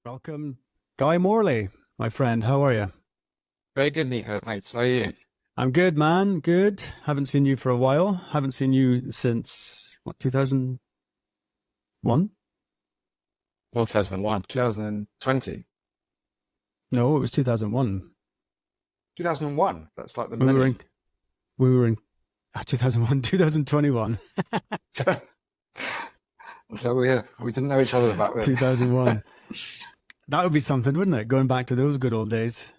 Welcome, Guy Morley, my friend. How are you? Very good, Nico. Thanks. How are you? I'm good, man. Good. Haven't seen you for a while. Haven't seen you since what, 2001? 2001, 2020, No, it was 2001. 2001. That's like the We were in millennium. we were in 2001, 2021. So we didn't know each other back then. 2001. That would be something, wouldn't it? Going back to those good old days.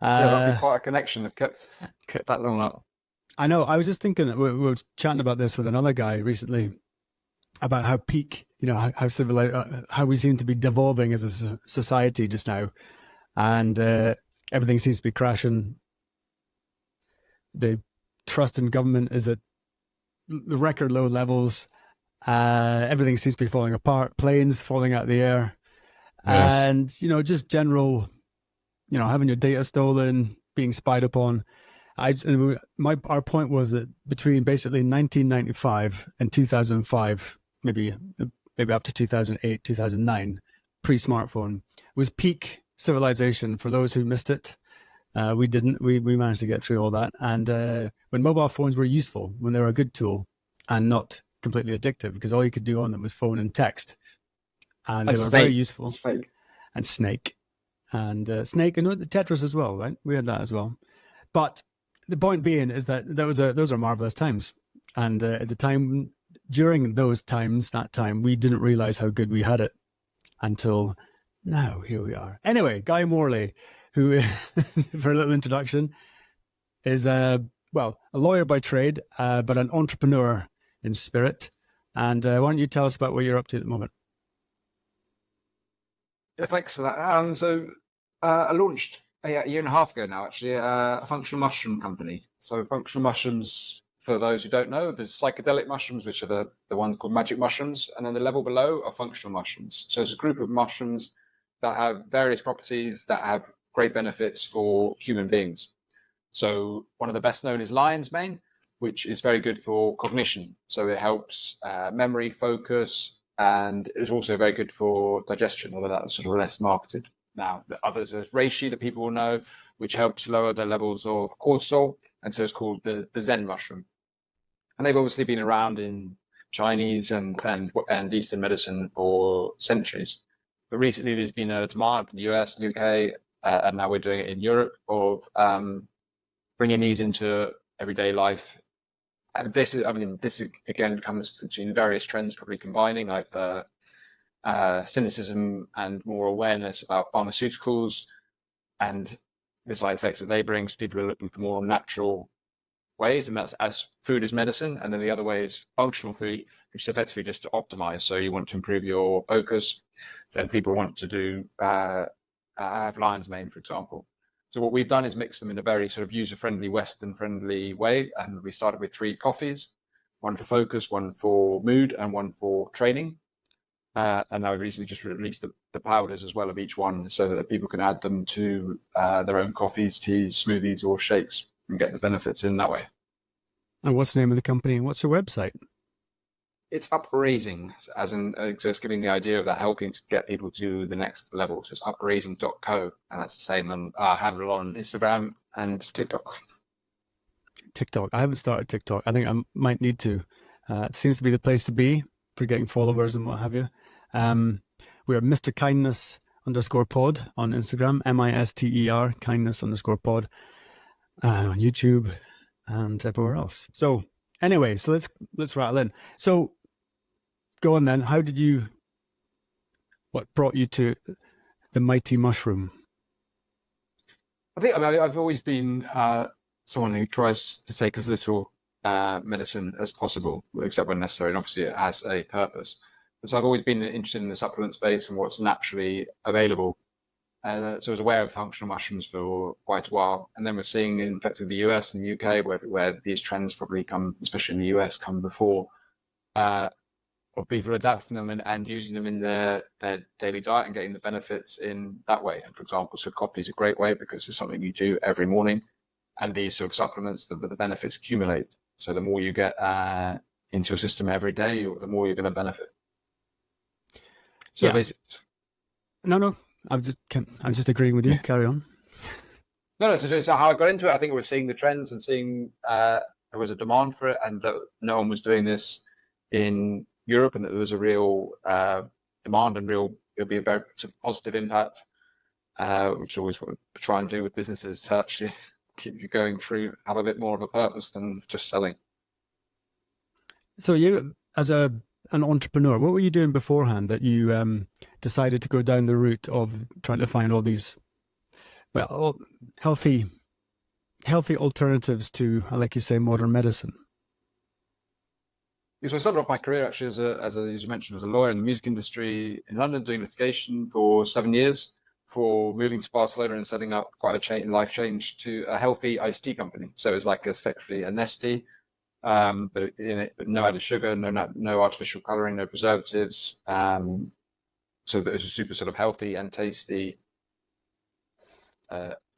Yeah, that'd be Uh, quite a connection. I've kept that long up. I know. I was just thinking that we were chatting about this with another guy recently about how peak, how civilized, how we seem to be devolving as a society just now, and everything seems to be crashing. The trust in government is at the record low levels. Everything seems to be falling apart. Planes falling out of the air, Yes. and just general, having your data stolen, being spied upon. Our point was that between basically 1995 and 2005, maybe up to 2008, 2009, pre-smartphone, was peak civilization for those who missed it. We didn't. We managed to get through all that. And when mobile phones were useful, when they were a good tool and not completely addictive, because all you could do on them was phone and text, and they And were very Snake. useful. Snake. And Snake, and Snake, and the Tetris as well, right? We had that as well. But the point being is that those are marvelous times, and at the time, during those times, that time, we didn't realize how good we had it until now. Here we are. Anyway, Guy Morley, who, for a little introduction, is a lawyer by trade, but an entrepreneur in spirit. And why don't you tell us about what you're up to at the moment? Yeah, thanks for that. I launched a year and a half ago now, actually, a functional mushroom company. So functional mushrooms, for those who don't know, there's psychedelic mushrooms, which are the ones called magic mushrooms, and then the level below are functional mushrooms. So it's a group of mushrooms that have various properties that have great benefits for human beings. So one of the best known is lion's mane, which is very good for cognition. So it helps memory, focus, and it's also very good for digestion, although that's sort of less marketed. Now, the others are reishi that people will know, which helps lower the levels of cortisol, and so it's called the Zen mushroom. And they've obviously been around in Chinese and Eastern medicine for centuries. But recently, there's been a demand in the US, UK, and now we're doing it in Europe of bringing these into everyday life. And this again comes between various trends, probably combining like the cynicism and more awareness about pharmaceuticals and the side effects that they bring. So people are looking for more natural ways, and that's as food is medicine. And then the other way is functional food, which is effectively just to optimize. So you want to improve your focus. Then people want to do have lion's mane, for example. So what we've done is mix them in a very sort of user-friendly, Western-friendly way. And we started with 3 coffees, one for focus, one for mood, and one for training. And now we've recently just released the powders as well of each one so that people can add them to their own coffees, teas, smoothies, or shakes and get the benefits in that way. And what's the name of the company? And what's your website? It's upraising, as in just giving the idea of that, helping to get people to the next level. So it's upraising.co, and that's the same handle on Instagram and TikTok. TikTok. I haven't started TikTok. I think I might need to. It seems to be the place to be for getting followers and what have you. We're Mr. Kindness underscore pod on Instagram, MISTER kindness underscore pod, on YouTube and everywhere else. So anyway, so let's rattle in. So go on then. What brought you to the mighty mushroom? I've always been someone who tries to take as little medicine as possible, except when necessary, and obviously it has a purpose. So I've always been interested in the supplement space and what's naturally available. So I was aware of functional mushrooms for quite a while, and then we're seeing, in fact, in the US and the UK, where these trends probably come, especially in the US, come before, or people adapting them and using them in their daily diet and getting the benefits in that way. And for example, so coffee is a great way because it's something you do every morning, and these sort of supplements, the benefits accumulate. So the more you get into your system every day, the more you're going to benefit. So Yeah. basically, No. I'm just agreeing with you. Carry on. No, so how I got into it, I think it was seeing the trends and seeing there was a demand for it, and that no one was doing this in Europe, and that there was a real demand and it'll be a very positive impact, which is always what we try and do with businesses to actually keep you going through, have a bit more of a purpose than just selling. So you, as an entrepreneur, what were you doing beforehand that you decided to go down the route of trying to find all these, well, healthy alternatives to, like you say, modern medicine? So I started off my career actually as you mentioned, as a lawyer in the music industry in London, doing litigation for 7 years, for moving to Barcelona and setting up quite a life change to a healthy iced tea company. So it was like effectively a Nestea, but in it, with no added sugar, no artificial coloring, no preservatives. So it was a super sort of healthy and tasty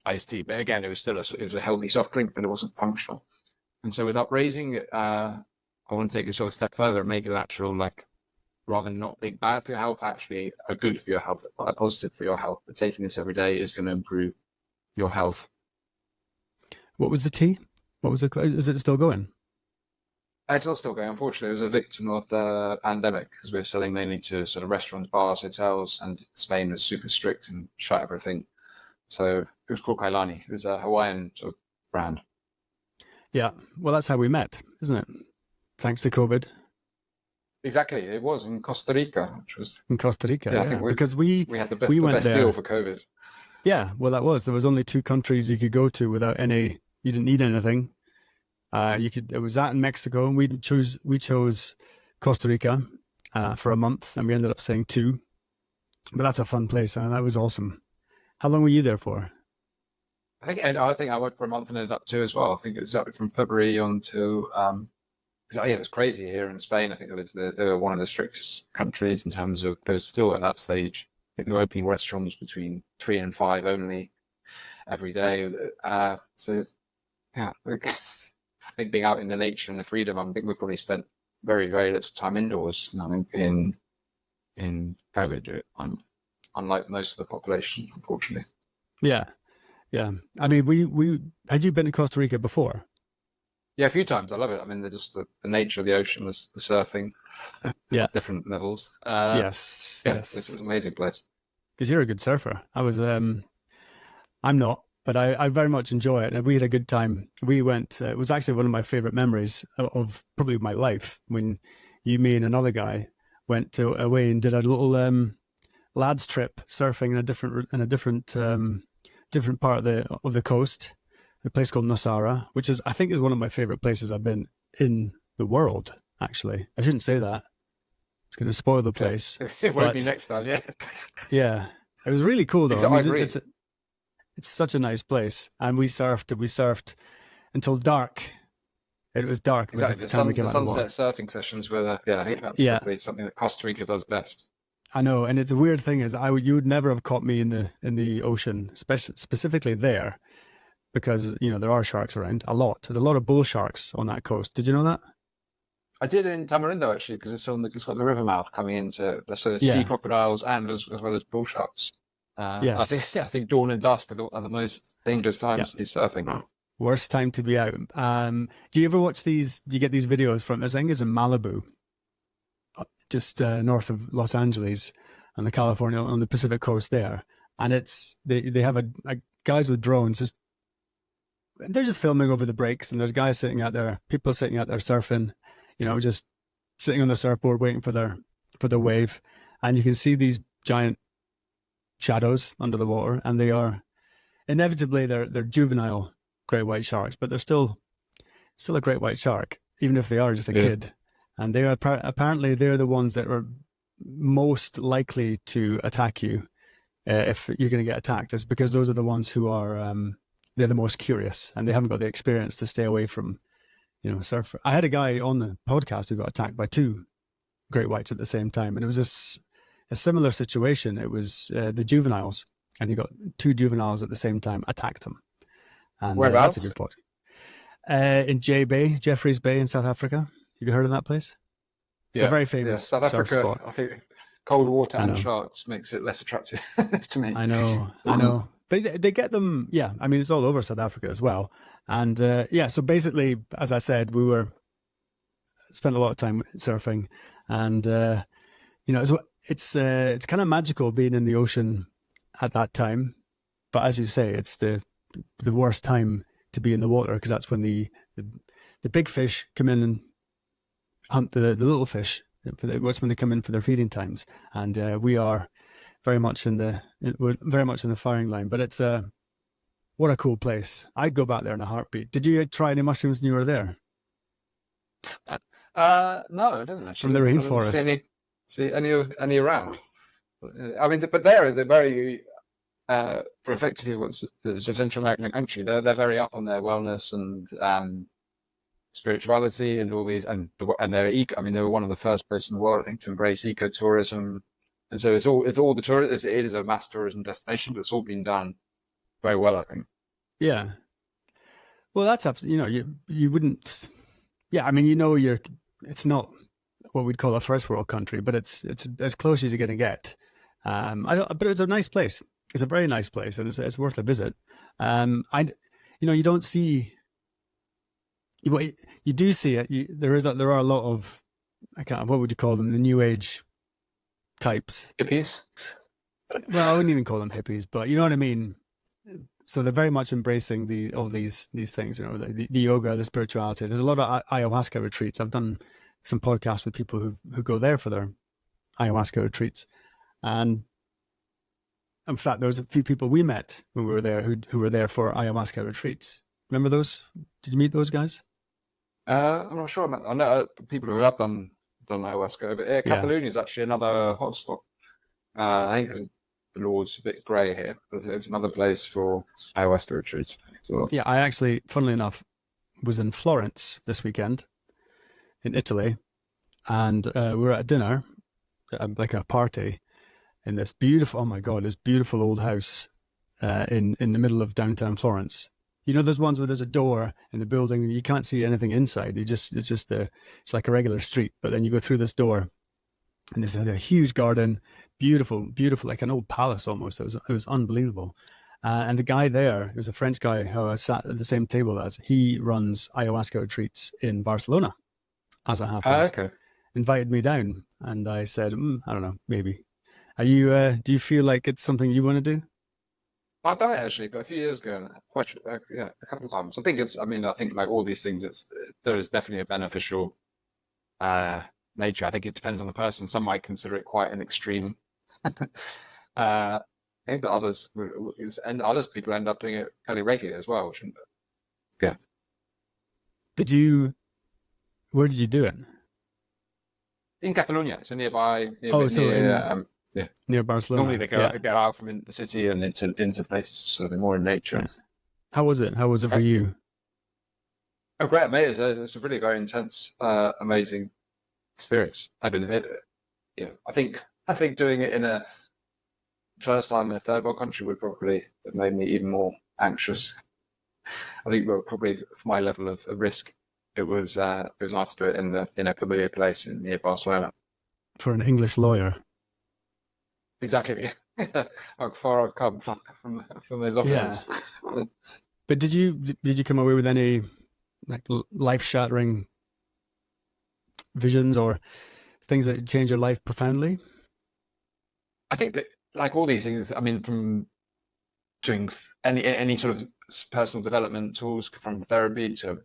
iced tea. But again, it was a healthy soft drink, but it wasn't functional. And so with Upraising, I want to take it sort of a step further and make it actual, like, rather than not being bad for your health, actually a good for your health, a positive for your health. But taking this every day is going to improve your health. What was the tea? What was it? Is it still going? It's still going. Unfortunately, it was a victim of the pandemic because we were selling mainly to sort of restaurants, bars, hotels, and Spain was super strict and shut everything. So it was called Kailani. It was a Hawaiian sort of brand. Yeah. Well, that's how we met, isn't it? Thanks to COVID. Exactly. It was in Costa Rica, which was in Costa Rica. Yeah, I think because we had the best deal for COVID. Yeah, well, that was. There was only 2 countries you could go to without any. You didn't need anything. It was that in Mexico, and we chose Costa Rica for a month, and we ended up staying 2. But that's a fun place, and that was awesome. How long were you there for? I think I went for a month and ended up 2 as well. I think it was up from February on to it was crazy here in Spain. I think they were one of the strictest countries in terms of, they're still at that stage. I think they're opening restaurants between 3 and 5 only every day. So yeah, I think being out in the nature and the freedom, I think we probably spent very, very little time indoors. I mean, in COVID, unlike most of the population, unfortunately. Yeah. I mean, we had you been to Costa Rica before? Yeah, a few times. I love it. I mean, just the nature of the ocean, the surfing, different levels. Yes. It's an amazing place. Because you're a good surfer. I was, I'm not, but I very much enjoy it. And we had a good time. We went, it was actually one of my favorite memories of probably my life, when you, me, and another guy went away and did a little lads trip surfing in a different part of the coast. A place called Nosara, which I think is one of my favorite places I've been in the world, actually. I shouldn't say that. It's going to spoil the place. It won't be next time, yeah. Yeah. It was really cool, though. I agree. It's such a nice place. And we surfed until dark. It was dark. Exactly. The sunset surfing sessions were, I think that's probably something that Costa Rica does best. I know. And it's a weird thing is you would never have caught me in the ocean, specifically there. Because, there are sharks around a lot. There's a lot of bull sharks on that coast. Did you know that? I did in Tamarindo, actually, because it's got the river mouth coming into the sea crocodiles and as well as bull sharks. Yes. I think dawn and dusk are the most dangerous times to be surfing. Worst time to be out. Do you ever watch these? Do you get these videos from, I think it's in Malibu, just north of Los Angeles, on the Pacific coast there. And they have a guys with drones they're just filming over the breaks, and there's guys people sitting out there surfing, just sitting on the surfboard waiting for their wave, and you can see these giant shadows under the water, and they are inevitably they're juvenile great white sharks, but they're still a great white shark, even if they are just a kid. And they are apparently they're the ones that are most likely to attack you if you're going to get attacked. It's because those are the ones who are they're the most curious, and they haven't got the experience to stay away from, surfer. I had a guy on the podcast who got attacked by 2 great whites at the same time, and it was a similar situation. It was the juveniles, and he got 2 juveniles at the same time attacked him. And whereabouts? That's a good point. In Jeffreys Bay in South Africa. Have you heard of that place? It's a very famous South Africa. spot. I think cold water I and know. sharks makes it less attractive to me. I know. But they get them, yeah. I mean, it's all over South Africa as well. And yeah, so basically, as I said, we spent a lot of time surfing, and you know, it's kind of magical being in the ocean at that time. But as you say, it's the worst time to be in the water because that's when the big fish come in and hunt the little fish. That's when they come in for their feeding times, and we are we're very much in the firing line. But it's what a cool place! I'd go back there in a heartbeat. Did you try any mushrooms when you were there No, I didn't from the actually. I didn't rainforest? see any around. I mean, but there is a very for effectively what's the Central American country. They're very up on their wellness and spirituality and all these and they're eco. I mean, they were one of the first places in the world, I think, to embrace ecotourism. And so it's all the tourists. It is a mass tourism destination, but it's all been done very well, I think. Yeah. Well, that's absolutely. You know, you wouldn't. Yeah, I mean, you know, it's not what we'd call a first world country, but it's as close as you're going to get. But it's a nice place. It's a very nice place, and it's worth a visit. You know, you don't see. You do see it. There are a lot of, what would you call them? The new age types. Hippies. Well, I wouldn't even call them hippies, but you know what I mean. So they're very much embracing all these things, you know, the yoga, the spirituality. There's a lot of ayahuasca retreats. I've done some podcasts with people who go there for their ayahuasca retreats, and in fact, there was a few people we met when we were there who were there for ayahuasca retreats. Remember those? Did you meet those guys? I'm not sure. I know people who have done ayahuasca, but Catalonia is actually another hotspot. I think the law's a bit grey here, but it's another place for ayahuasca retreats. So, Yeah, I actually, funnily enough, was in Florence this weekend in Italy, and we were at dinner, like a party, in this beautiful, oh my God, this beautiful old house in the middle of downtown Florence. You know, those ones where there's a door in the building, you can't see anything inside. It's like a regular street, but then you go through this door, and there's a huge garden, beautiful, like an old palace almost. It was unbelievable. And the guy there, who's a French guy who I sat at the same table as, he runs ayahuasca retreats in Barcelona, as it happens. okay. Invited me down, and I said, I don't know, maybe. Are you? Do you feel like it's something you want to do? I've done it actually, but a few years ago, yeah, a couple of times. I think like all these things, there is definitely a beneficial nature. I think it depends on the person. Some might consider it quite an extreme. I think that others people end up doing it fairly regularly as well. Yeah. Where did you do it? In Catalonia, so nearby. Yeah. Near Barcelona. Normally they go out from the city and into places sort of more in nature. Yeah. How was it? How was it for you? Oh, great, mate! It's a really very intense, amazing experience. I think doing it in a first time in a third world country would probably have made me even more anxious. I think probably for my level of risk, it was nice to do it in a familiar place near Barcelona. For an English lawyer. Exactly. How far I've come from those offices. Yeah. But did you come away with any like life-shattering visions or things that changed your life profoundly? I think that, like all these things, I mean, from doing any sort of personal development tools, from therapy to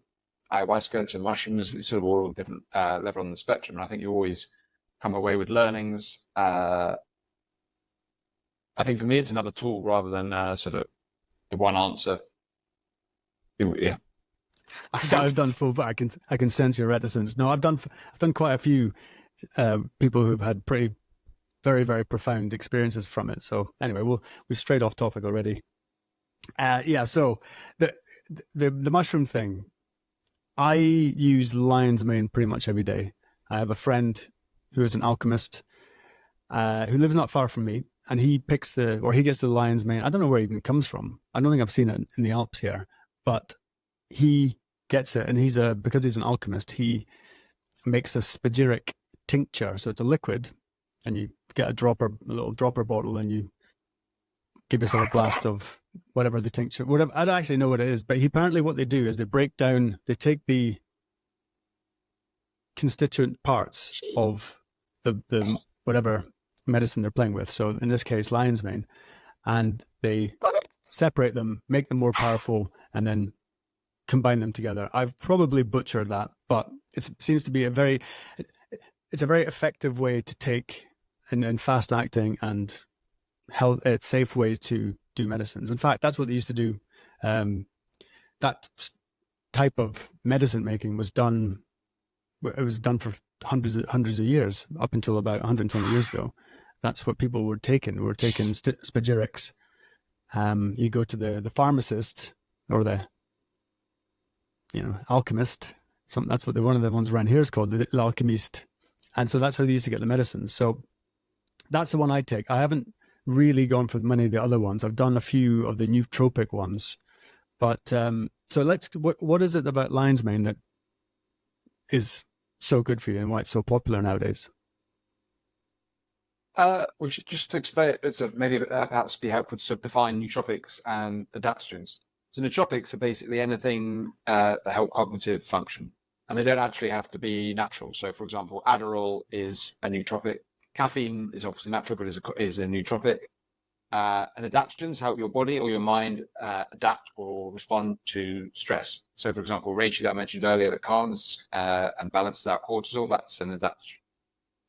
ayahuasca to mushrooms, it's sort of all different level on the spectrum. And I think you always come away with learnings. I think for me, it's another tool rather than sort of the one answer. Yeah. I've done full, but I can sense your reticence. No, I've done quite a few people who've had pretty, very, very profound experiences from it. So anyway, we're straight off topic already. Yeah. So the mushroom thing, I use lion's mane pretty much every day. I have a friend who is an alchemist who lives not far from me, and he gets the lion's mane. I don't know where it even comes from. I don't think I've seen it in the Alps here, but he gets it, and because he's an alchemist, he makes a spagyric tincture. So it's a liquid, and you get a little dropper bottle, and you give yourself a blast of whatever the tincture, whatever. I don't actually know what it is, but apparently what they do is they take the constituent parts of the whatever medicine they're playing with. So in this case, lion's mane, and they separate them, make them more powerful, and then combine them together. I've probably butchered that, but it seems to be a very effective way to take and fast acting and safe way to do medicines. In fact, that's what they used to do. That type of medicine making was done. It was done for hundreds of years, up until about 120 years ago. That's what people were taking. They were taking spagyrics. You go to the pharmacist or the alchemist. That's what one of the ones around here is called, the alchemist. And so that's how they used to get the medicines. So that's the one I take. I haven't really gone for many of the other ones. I've done a few of the nootropic ones, but so what is it about lion's mane that is so good for you and why it's so popular nowadays? We should just explain it. It's maybe perhaps be helpful to define nootropics and adaptogens. So nootropics are basically anything that help cognitive function, and they don't actually have to be natural. So, for example, Adderall is a nootropic. Caffeine is obviously natural, but is a nootropic. And adaptogens help your body or your mind adapt or respond to stress. So, for example, Reishi that I mentioned earlier that calms and balances out cortisol, that's an adaptogen.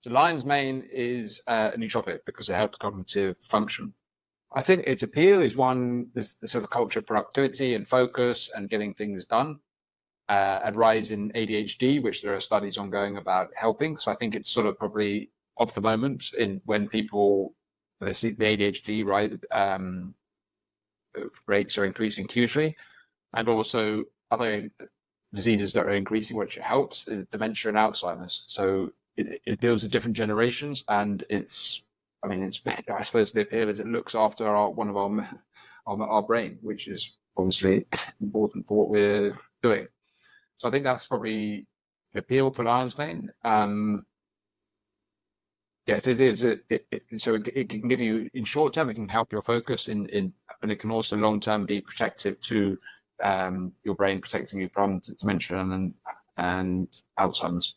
So lion's mane is a nootropic because it helps cognitive function. I think its appeal is the sort of culture of productivity and focus and getting things done, and rise in ADHD, which there are studies ongoing about helping. So I think it's sort of probably of the moment when people see the ADHD rates are increasing hugely, and also other diseases that are increasing, which helps, dementia and Alzheimer's. So it deals with different generations, and I suppose the appeal is it looks after one of our brain, which is obviously important for what we're doing. So I think that's probably the appeal for lion's mane. Yes, it is. So it can give you, in short term, it can help your focus and it can also long term be protective to your brain, protecting you from dementia and Alzheimer's.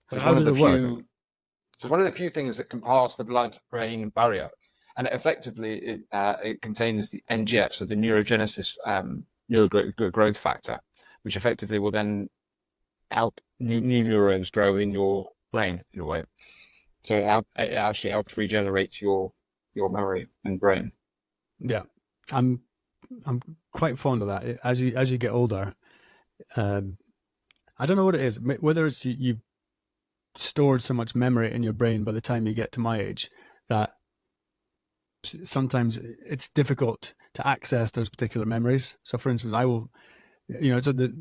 How does it work? It's one of the few things that can pass the blood-brain barrier, and effectively it contains the NGF, so the neurogenesis growth factor, which effectively will then help new neurons grow in your brain in a way. So it actually helps regenerate your memory and brain. Yeah, I'm quite fond of that. As you get older, I don't know what it is. Whether it's you've stored so much memory in your brain by the time you get to my age that sometimes it's difficult to access those particular memories. So, for instance, I will, so the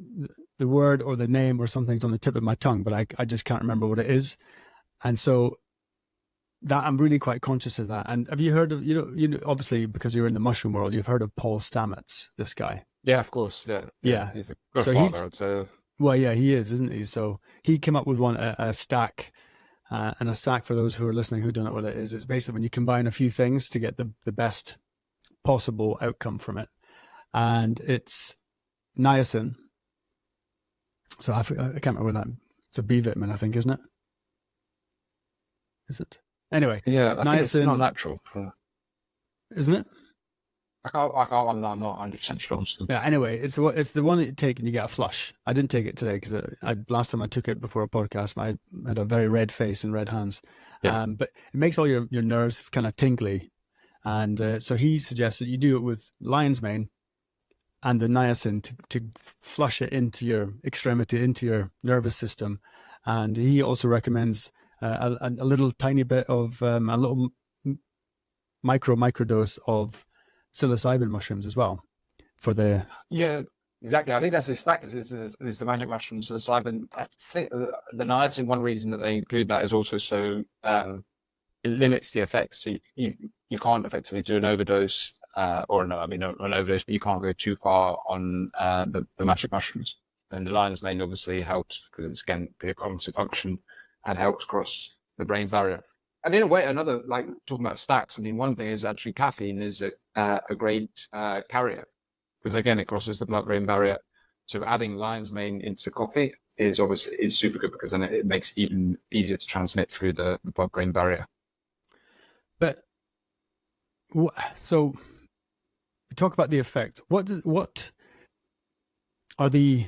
word or the name or something's on the tip of my tongue, but I just can't remember what it is, and so that I'm really quite conscious of that. And have you heard of obviously because you're in the mushroom world, you've heard of Paul Stamets, this guy? Yeah, of course. Yeah. He's a good father. So well, yeah, he is, isn't he? So he came up with a stack, and a stack, for those who are listening who don't know what it is, it's basically when you combine a few things to get the best possible outcome from it, and it's niacin. So I can't remember that. It's a B vitamin, I think, isn't it? Is it? Anyway, yeah, I think it's not natural, isn't it? I'm not 100% sure. So. Yeah. Anyway, it's the one that you take and you get a flush. I didn't take it today because last time I took it before a podcast, I had a very red face and red hands. Yeah. But it makes all your nerves kind of tingly, and so he suggests that you do it with lion's mane and the niacin to flush it into your extremity, into your nervous system, and he also recommends a little tiny bit of a little microdose of psilocybin mushrooms as well for the exactly. I think that's the stack is the magic mushrooms, psilocybin. I think the niacin, one reason that they include that is also so it limits the effects. So you can't effectively do an overdose an overdose, but you can't go too far on the magic mushrooms. And the lion's mane obviously helps because it's again the cognitive function and helps cross the brain barrier. And in a way, another, like talking about stacks, I mean, one thing is actually caffeine is a great carrier because again, it crosses the blood-brain barrier. So adding lion's mane into coffee is obviously super good because then it makes it even easier to transmit through the blood-brain barrier. But so we talk about the effect. What are the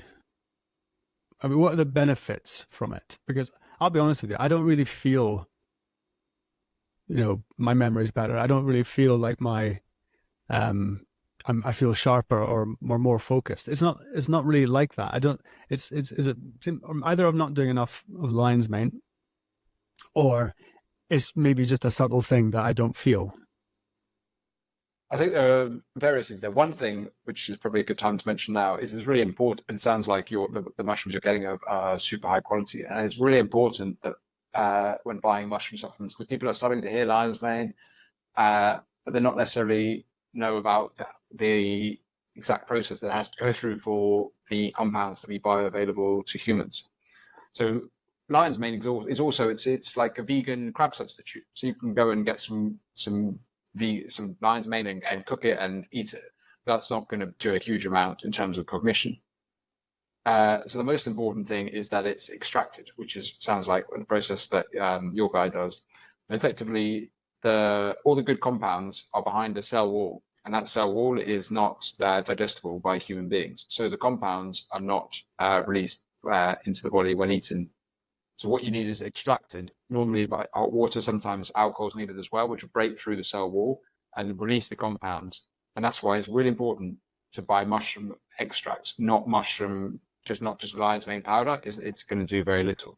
benefits from it? Because I'll be honest with you, I don't really feel, my memory is better. I don't really feel like I feel sharper or more focused. It's not really like that. I don't. Is it either I'm not doing enough of lion's mane, or it's maybe just a subtle thing that I don't feel. I think there are various things there. One thing, which is probably a good time to mention now, is it's really important. It sounds like the mushrooms you're getting are super high quality, and it's really important that when buying mushroom supplements, because people are starting to hear lion's mane, but they're not necessarily know about the exact process that has to go through for the compounds to be bioavailable to humans. So lion's mane is also it's like a vegan crab substitute. So you can go and get some lion's mane and cook it and eat it. That's not going to do a huge amount in terms of cognition. So the most important thing is that it's extracted, which sounds like the process that your guy does. And effectively, all the good compounds are behind a cell wall, and that cell wall is not digestible by human beings. So the compounds are not released into the body when eaten. So what you need is extracted, normally by hot water. Sometimes alcohol is needed as well, which will break through the cell wall and release the compounds. And that's why it's really important to buy mushroom extracts, not just lion's mane powder. It's going to do very little.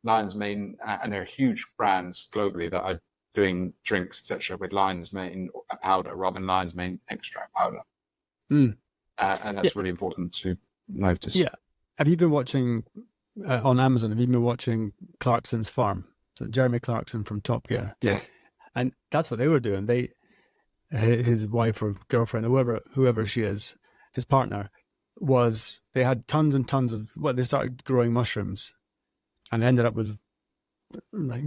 Lion's mane, and there are huge brands globally that are doing drinks, etc., with lion's mane powder rather than lion's mane extract powder. And that's really important to notice. Yeah. Have you been watching on Amazon? Have you been watching Clarkson's Farm? So Jeremy Clarkson from Top Gear. Yeah. And that's what they were doing. His wife or girlfriend, whoever she is, his partner, they had tons and tons of, they started growing mushrooms and they ended up with like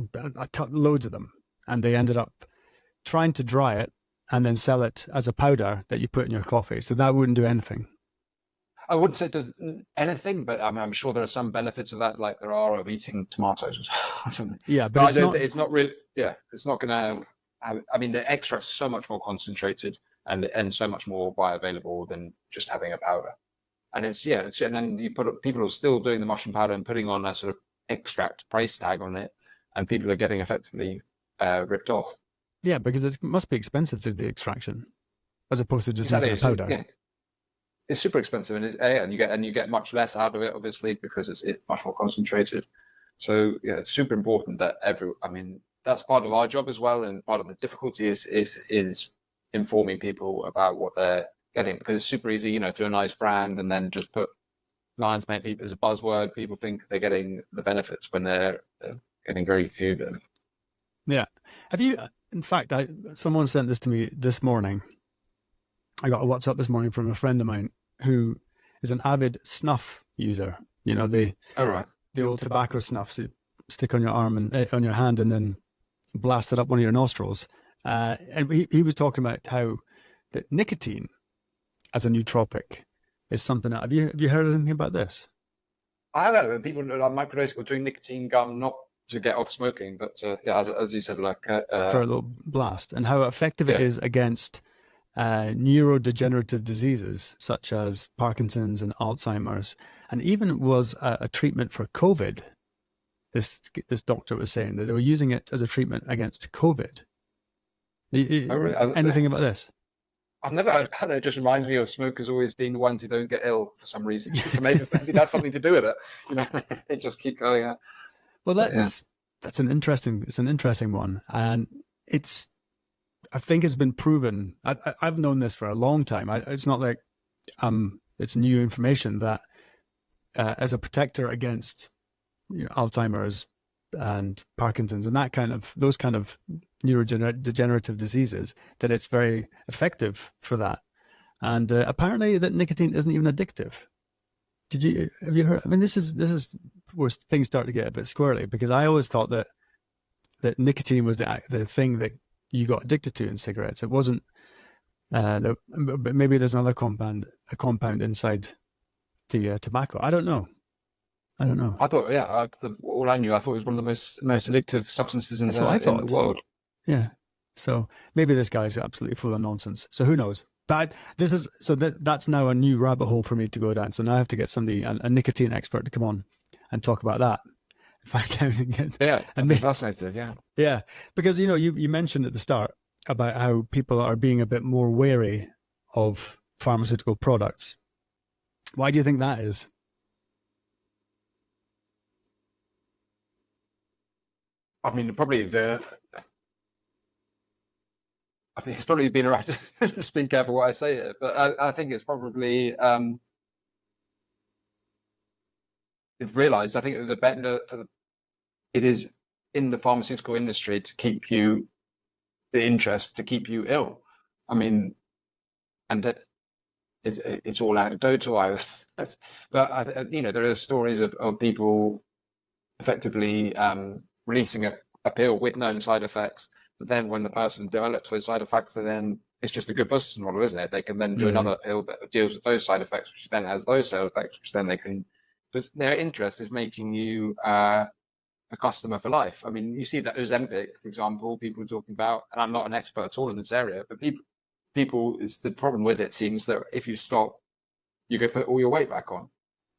loads of them. And they ended up trying to dry it and then sell it as a powder that you put in your coffee. So that wouldn't do anything. I wouldn't say anything, but I'm sure there are some benefits of that, like there are of eating tomatoes or something. Yeah, but it's not really. Yeah, it's not going to. I mean, the extract's so much more concentrated and so much more bioavailable than just having a powder. And and then people are still doing the mushroom powder and putting on a sort of extract price tag on it, and people are getting effectively ripped off. Yeah, because it must be expensive to do the extraction, as opposed to just making a powder. Yeah. It's super expensive, and you get much less out of it, obviously, because it's much more concentrated. So yeah, it's super important that that's part of our job as well, and part of the difficulty is informing people about what they're getting, because it's super easy, do a nice brand and then just put lion's mane as a buzzword. People think they're getting the benefits when they're getting very few of them. Yeah. Have you? In fact, someone sent this to me this morning. I got a WhatsApp this morning from a friend of mine who is an avid snuff user. The old tobacco snuffs you stick on your arm and on your hand and then blast it up one of your nostrils. And he was talking about how that nicotine as a nootropic is something that, have you heard anything about this? I have heard of it. People like microdosing or doing nicotine gum, not to get off smoking, but as you said, like for a little blast, and how effective it is against neurodegenerative diseases such as Parkinson's and Alzheimer's, and even was a treatment for COVID. This doctor was saying that they were using it as a treatment against COVID. Anything about this? I've never heard about it. It just reminds me of smokers always being the ones who don't get ill for some reason. So maybe that's something to do with it. They just keep going out. Well, that's an interesting one, and I think it's been proven. I've known this for a long time. It's not like it's new information that as a protector against Alzheimer's and Parkinson's and those kind of neurodegenerative diseases, that it's very effective for that. And apparently that nicotine isn't even addictive. Have you heard? I mean, this is where things start to get a bit squirrely, because I always thought that that nicotine was the thing that you got addicted to in cigarettes. It wasn't. But maybe there's another compound inside the tobacco. I don't know. I thought, yeah, all I knew, I thought it was one of the most addictive substances in That's what I in the thought. world. Yeah. So maybe this guy's absolutely full of nonsense. So who knows? But that's now a new rabbit hole for me to go down. So now I have to get somebody, a nicotine expert, to come on and talk about that. Find out and get, Yeah, and I'd be fascinated. Yeah, yeah, because you mentioned at the start about how people are being a bit more wary of pharmaceutical products. Why do you think that is? I mean, I think it's probably been around. Just being careful what I say here, but I think it's probably realised. I think the better it is in the pharmaceutical industry to keep you the interest to keep you ill. I mean, and that it's all anecdotal. But there are stories of people effectively releasing a pill with known side effects. But then when the person develops those side effects, then it's just a good business model, isn't it? They can then do another pill that deals with those side effects, which then has those side effects, which then they can. Because their interest is making you a customer for life. I mean, you see that Ozempic, for example, people are talking about, and I'm not an expert at all in this area, but people is the problem with it seems that if you stop, you can put all your weight back on.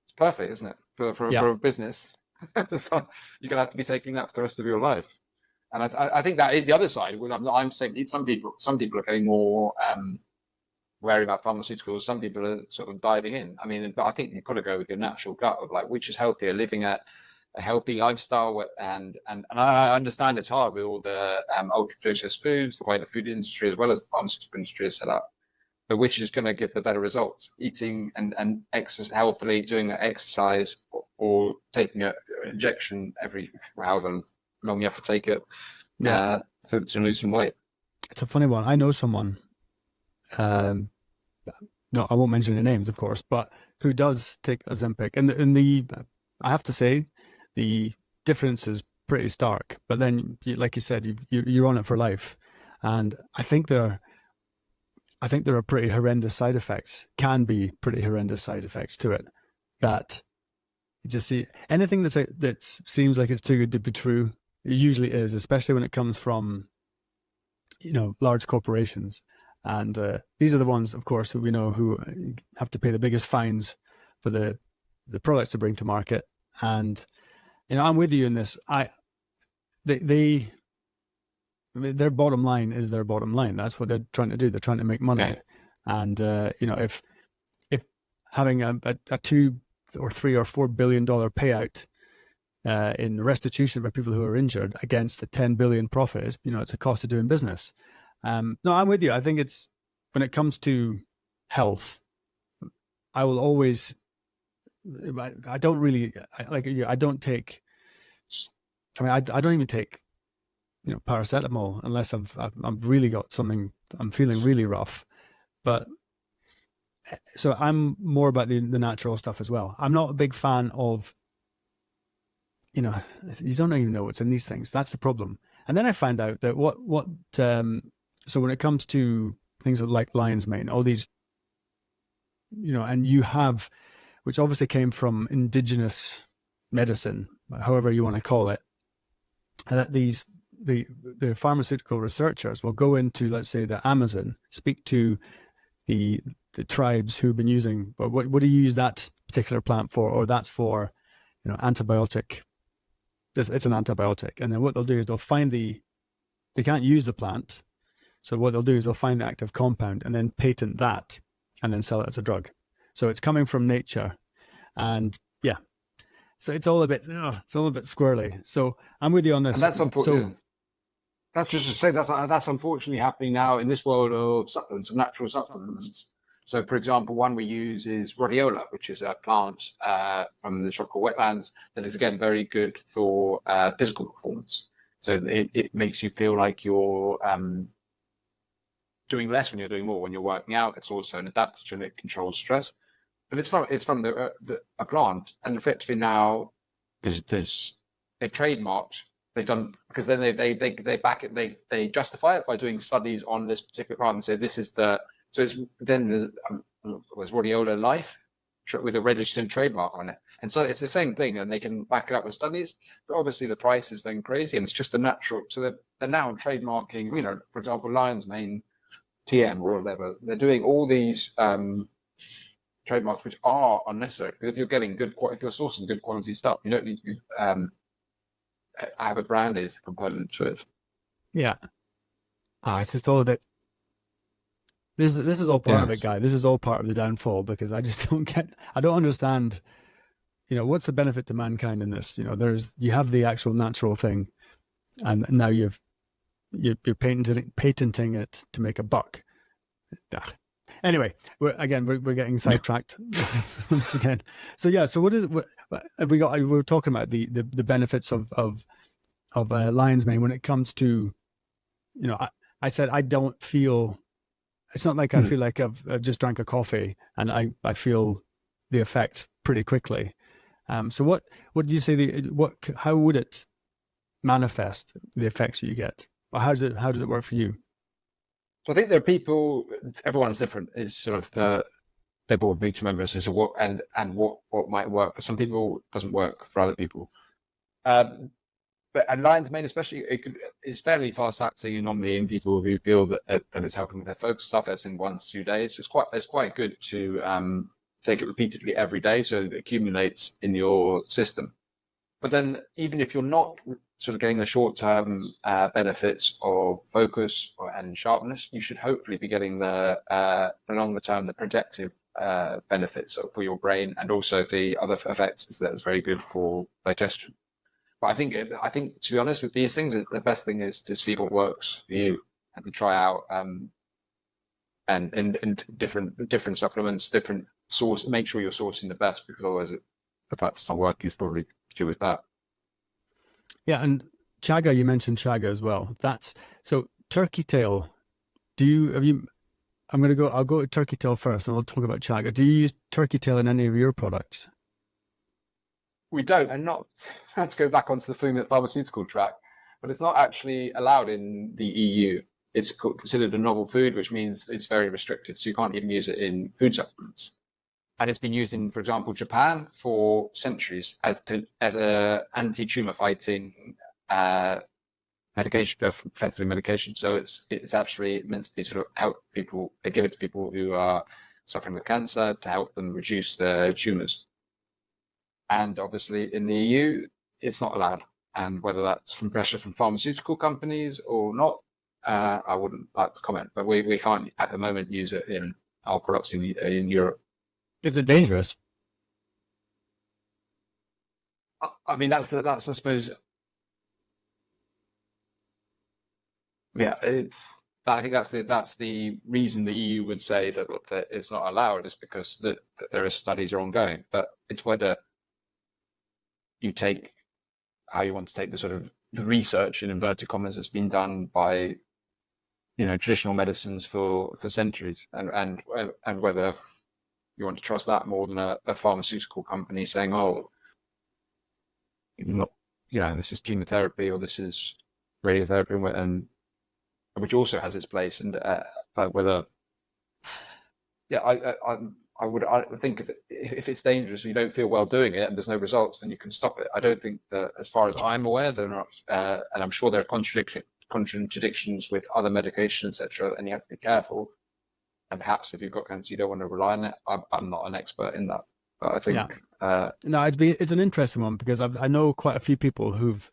It's perfect, isn't it? For a business. So you're gonna have to be taking that for the rest of your life. And I think that is the other side. I'm saying some people are getting more wary about pharmaceuticals. Some people are sort of diving in. I mean, but I think you've got to go with your natural gut of like which is healthier, living a healthy lifestyle. And I understand it's hard with all the ultra processed foods, the way the food industry as well as the pharmaceutical industry is set up. But which is going to give the better results? Eating and exercise healthily, doing exercise, or taking an injection every however long you have to take it to lose some weight. It's a funny one. I know someone, no, I won't mention their names, of course, but who does take Ozempic. And I have to say, the difference is pretty stark. But then, like you said, you're on it for life. And I think there are pretty horrendous side effects, can be pretty horrendous side effects to it, that you just see anything that seems like it's too good to be true. It usually is, especially when it comes from, large corporations. And these are the ones, of course, who we know who have to pay the biggest fines for the products to bring to market. And, I'm with you in this. Their bottom line is their bottom line. That's what they're trying to do. They're trying to make money. Yeah. And, if having a $2 or $3 or $4 billion payout in restitution by people who are injured against the 10 billion profit, it's a cost of doing business. No, I'm with you. I think it's, when it comes to health, I will always, I don't really, I don't take, I don't even take, paracetamol unless I've really got something, I'm feeling really rough. But so I'm more about the natural stuff as well. I'm not a big fan of, you don't even know what's in these things. That's the problem. And then I found out that so when it comes to things like lion's mane, all these, and you have, which obviously came from indigenous medicine, however you want to call it, that the pharmaceutical researchers will go into, let's say, the Amazon, speak to the tribes who've been using, but what do you use that particular plant for? Or that's for, antibiotic. It's an antibiotic. And then what they'll do is they can't use the plant. So what they'll do is they'll find the active compound and then patent that and then sell it as a drug. So it's coming from nature. And yeah, so it's all a bit squirrely. So I'm with you on this. And that's unfortunate. That's just to say that's unfortunately happening now in this world of supplements, of natural supplements. So, for example, one we use is Rhodiola, which is a plant from the tropical wetlands that is, again, very good for physical performance. So it makes you feel like you're doing less when you're doing more. When you're working out, it's also an adaptogen. It controls stress. But it's from a plant. And effectively now, they've trademarked they've done, because then they back it, they justify it by doing studies on this particular plant and say this is the, so it's, then there's was Rhodiola Life with a registered trademark on it, and so it's the same thing, and they can back it up with studies. But obviously the price is then crazy, and it's just a natural. So they're now trademarking, you know, for example, Lion's Mane TM or whatever. They're doing all these trademarks which are unnecessary, because if you're getting good quality, if you're sourcing good quality stuff, you don't need to have a branded component to it. Yeah. It's just all that. This is all part of it, Guy. This is all part of the downfall, because I just I don't understand, you know, what's the benefit to mankind in this? You know, you have the actual natural thing, and now you're patenting it to make a buck. Anyway, we're getting sidetracked once again. So yeah, so what have we got? We were talking about the benefits of lion's mane when it comes to, you know, I said I don't feel. It's not like I feel like I've just drank a coffee and I feel the effects pretty quickly. So what do you say? How would it manifest the effects you get? Or how does it work for you? So I think there are people. Everyone's different. It's sort of the board meeting members is what might work for some people doesn't work for other people. But lion's mane, especially, it's fairly fast acting, and normally in people who feel that it's helping with their focus stuff. That's in 1 to 2 days. It's quite good to take it repeatedly every day, so it accumulates in your system. But then, even if you're not sort of getting the short-term benefits of focus and sharpness, you should hopefully be getting the longer-term, the protective benefits for your brain, and also the other effects is that it's very good for digestion. But I think to be honest with these things, the best thing is to see what works for you and to try out and different supplements, different source. Make sure you're sourcing the best, because otherwise, if that's not working, it's probably to do with that. Yeah, and Chaga, you mentioned Chaga as well. So turkey tail. I'll go to turkey tail first, and I'll talk about Chaga. Do you use turkey tail in any of your products? We don't, and not to go back onto the pharmaceutical track, but it's not actually allowed in the EU. It's considered a novel food, which means it's very restricted, so you can't even use it in food supplements. And it's been used in, for example, Japan for centuries as a anti-tumor fighting medication, effectively medication. So it's actually meant to be sort of help people. They give it to people who are suffering with cancer to help them reduce their tumors. And obviously in the EU, it's not allowed. And whether that's from pressure from pharmaceutical companies or not, I wouldn't like to comment. But we can't at the moment use it in our products in Europe. Is it dangerous? I mean, that's I suppose. Yeah, I think that's the reason the EU would say that it's not allowed, is because there are studies are ongoing. But it's whether you take how you want to take the sort of the research in inverted commas that's been done by, you know, traditional medicines for centuries, and whether you want to trust that more than a pharmaceutical company saying, oh, this is chemotherapy or this is radiotherapy, and which also has its place, and whether, I would think if it's dangerous, you don't feel well doing it, and there's no results, then you can stop it. I don't think that, as far as I'm aware, they're not, and I'm sure there are contradictions with other medications, etc., and you have to be careful. And perhaps if you've got cancer, you don't want to rely on it. I'm not an expert in that, but I think no, it's an interesting one, because I know quite a few people who've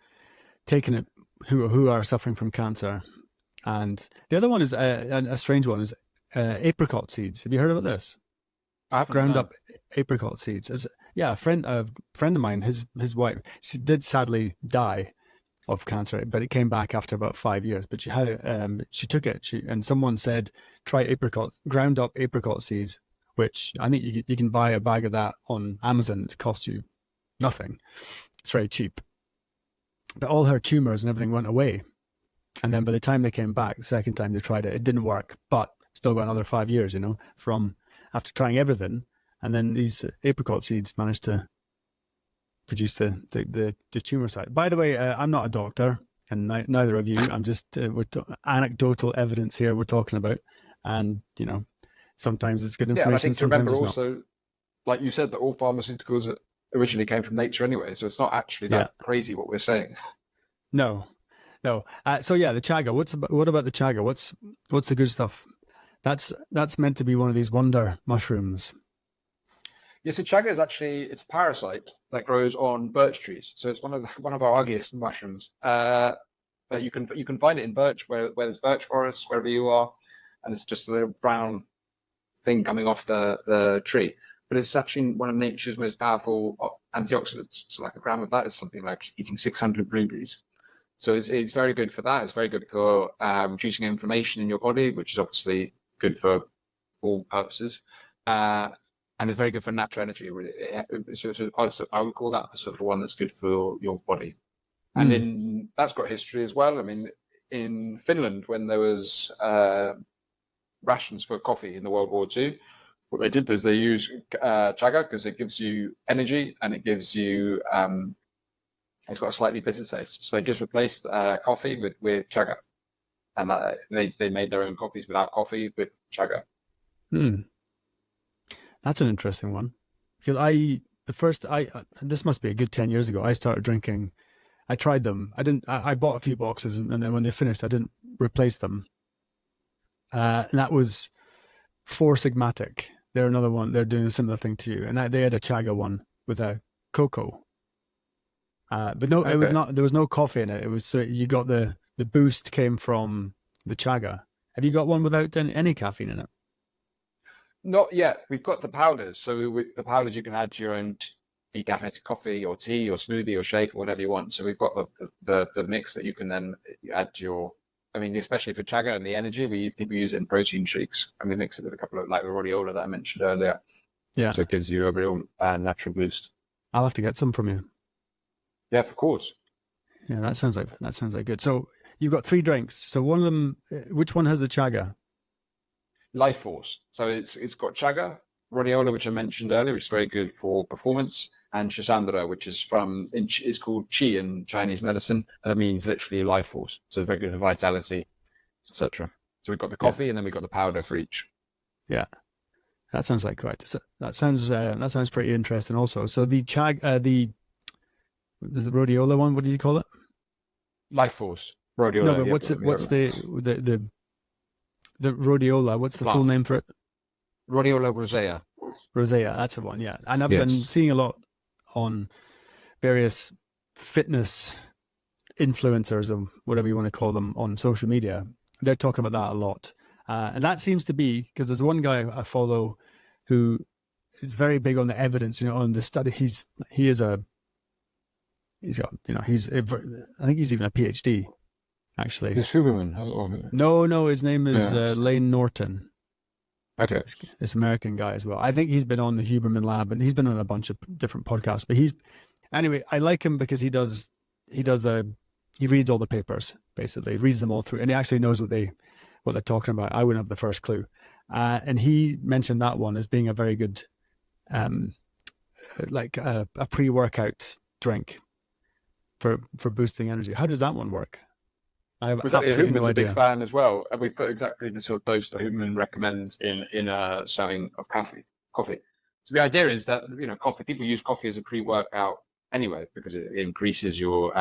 taken it who are suffering from cancer, and the other one is a strange one is apricot seeds. Have you heard about this? I've ground up apricot seeds. A friend of mine, his wife, she did sadly die of cancer, but it came back after about 5 years. But she took it. And someone said, try ground up apricot seeds, which I think you can buy a bag of that on Amazon. It costs you nothing. It's very cheap. But all her tumors and everything went away. And then by the time they came back, the second time they tried it, it didn't work, but still got another 5 years, from after trying everything. And then these apricot seeds managed to produce the tumor side. By the way, I'm not a doctor, and neither of you. I'm just anecdotal evidence here we're talking about, and sometimes it's good Yeah, and I information, think to sometimes remember it's not. also, like you said, that all pharmaceuticals originally came from nature anyway, so it's not actually Yeah. that crazy what we're saying. No. So yeah, the chaga. What about the chaga? What's the good stuff? That's meant to be one of these wonder mushrooms. Yeah, so chaga is actually it's a parasite that grows on birch trees. So it's one of our ugliest mushrooms. But you can find it in birch where there's birch forests wherever you are, and it's just a little brown thing coming off the tree. But it's actually one of nature's most powerful antioxidants. So like a gram of that is something like eating 600 blueberries. So it's very good for that. It's very good for reducing inflammation in your body, which is obviously good for all purposes. And it's very good for natural energy. So I would call that the sort of one that's good for your body. And that's got history as well. I mean, in Finland, when there was rations for coffee in the World War II, what they did is they used chaga because it gives you energy and it gives you it's got a slightly bitter taste. So they just replaced coffee with chaga, and they made their own coffees without coffee with chaga. That's an interesting one, because this must be a good 10 years ago. I started drinking. I tried them. I bought a few boxes, and then when they finished, I didn't replace them. And that was Four Sigmatic. They're another one. They're doing a similar thing to you, and they had a chaga one with a cocoa. But no, It was not. There was no coffee in it. It was you got the boost came from the chaga. Have you got one without any caffeine in it? Not yet. We've got the powders. So the powders you can add to your own decaffeinated coffee or tea or smoothie or shake or whatever you want. So we've got the mix that you can then add to your. I mean, especially for chaga and the energy, people use it in protein shakes, and we mix it with a couple of like the rhodiola that I mentioned earlier. Yeah. So it gives you a real natural boost. I'll have to get some from you. Yeah, of course. Yeah, that sounds like good. So you've got 3 drinks. So one of them, which one has the chaga? Life Force. So it's got chaga, rhodiola, which I mentioned earlier, which is very good for performance, and shisandra, which is it's called qi in Chinese medicine. That means literally life force. So very good for vitality, etc. So we've got the coffee, and then we've got the powder for each. Yeah, that sounds like quite. So that sounds pretty interesting. Also, so the the rhodiola one. What did you call it? Life Force. Rhodiola. No, but what's the rhodiola? What's the full name for it? Rhodiola rosea. Rosea, that's the one. Yeah, and I've been seeing a lot on various fitness influencers or whatever you want to call them on social media. They're talking about that a lot, and that seems to be because there's one guy I follow who is very big on the evidence. On the study. I think he's even a PhD. Actually, This Huberman. No, his name is Lane Norton. Okay, this American guy as well. I think he's been on the Huberman Lab, and he's been on a bunch of different podcasts. But anyway, I like him because he reads all the papers, basically reads them all through, and he actually knows what they're talking about. I wouldn't have the first clue, and he mentioned that one as being a very good, like a pre-workout drink for boosting energy. How does that one work? Huberman's a big fan as well, and we put exactly the sort of dose that Huberman recommends in a serving of coffee. So the idea is that coffee. People use coffee as a pre-workout anyway because it increases your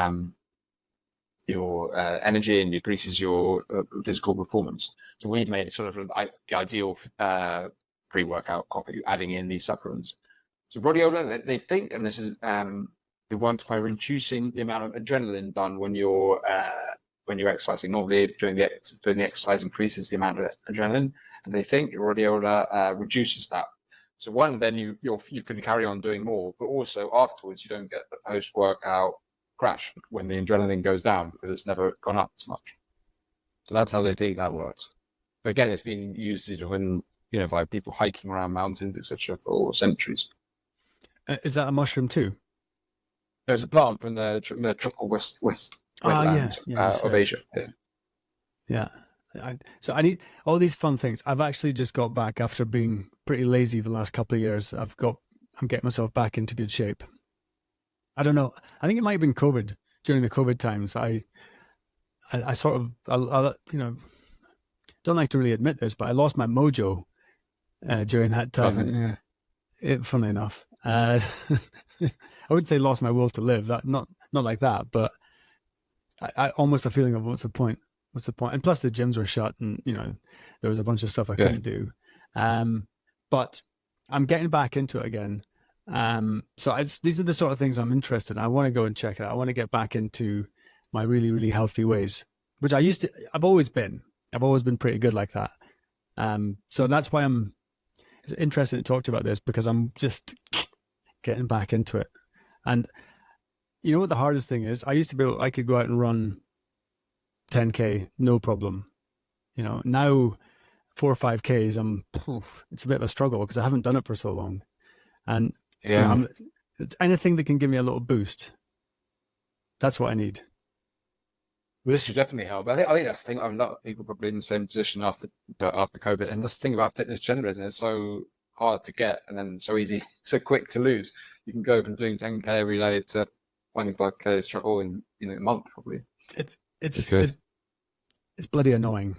energy and increases your physical performance. So we've made it sort of the ideal pre-workout coffee, adding in these supplements. So rhodiola, they think, and this is they want by reducing the amount of adrenaline done when you're exercising. Normally during the exercise increases the amount of adrenaline, and they think rhodiola reduces that. So one, then you can carry on doing more, but also afterwards you don't get the post-workout crash when the adrenaline goes down because it's never gone up as much. So that's how they think that works. But again, it's been used by people hiking around mountains, etc., for centuries. Is that a mushroom too? There's a plant from the tropical west wetlands of Asia. Yeah. So I need all these fun things. I've actually just got back after being pretty lazy the last couple of years. I'm getting myself back into good shape. I don't know. I think it might have been COVID during the COVID times. I sort of, don't like to really admit this, but I lost my mojo during that I time. think, yeah. Funnily enough, I wouldn't say lost my will to live. That not like that, but I almost a feeling of what's the point? What's the point? And plus the gyms were shut, and there was a bunch of stuff I couldn't do. But I'm getting back into it again. So these are the sort of things I'm interested in. I want to go and check it out. I want to get back into my really, really healthy ways, which I've always been pretty good like that. So that's why it's interesting to talk to you about this, because I'm just getting back into it. And you know what the hardest thing is? I could go out and run 10K, no problem. Now 4 or 5Ks, it's a bit of a struggle because I haven't done it for so long. And it's anything that can give me a little boost. That's what I need. Well, this should definitely help. I think that's the thing. A lot of people probably in the same position after COVID, and that's the thing about fitness generally, isn't it? It's so hard to get, and then so easy, so quick to lose. You can go from doing 10K every day to 25K struggle in a month, probably. It's bloody annoying.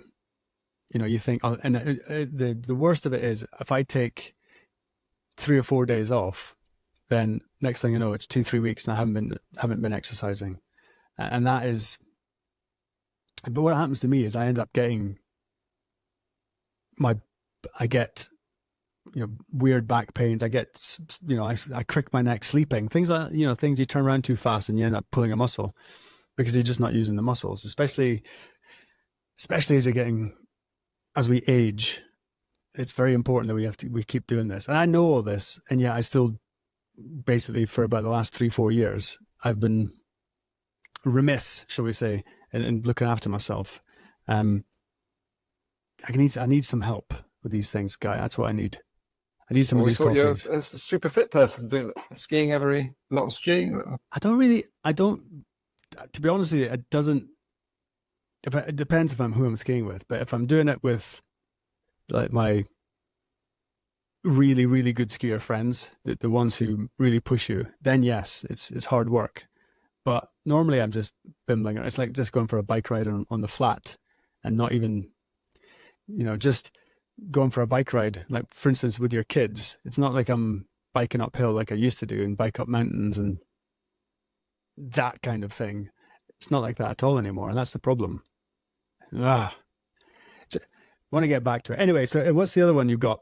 You think, and the worst of it is if I take 3 or 4 days off, then next thing you know, it's 2-3 weeks and I haven't been exercising, and that is. But what happens to me is I end up getting I get weird back pains. I get I crick my neck sleeping. Things things you turn around too fast and you end up pulling a muscle because you're just not using the muscles. Especially as we age, it's very important that we keep doing this. And I know all this, and yet I still basically for about the last 3-4 years I've been remiss, shall we say, in looking after myself. I need some help with these things, Guy. That's what I need. I need some of these coffees. You're a super fit person doing skiing a lot of skiing. To be honest with you, it doesn't. It depends who I'm skiing with. But if I'm doing it with like my really, really good skier friends, the ones who really push you, then yes, it's hard work. But normally I'm just bimbling. It's like just going for a bike ride on the flat and not even, just going for a bike ride. Like, for instance, with your kids, it's not like I'm biking uphill like I used to do and bike up mountains and that kind of thing. It's not like that at all anymore. And that's the problem. I want to get back to it. Anyway, so what's the other one you've got?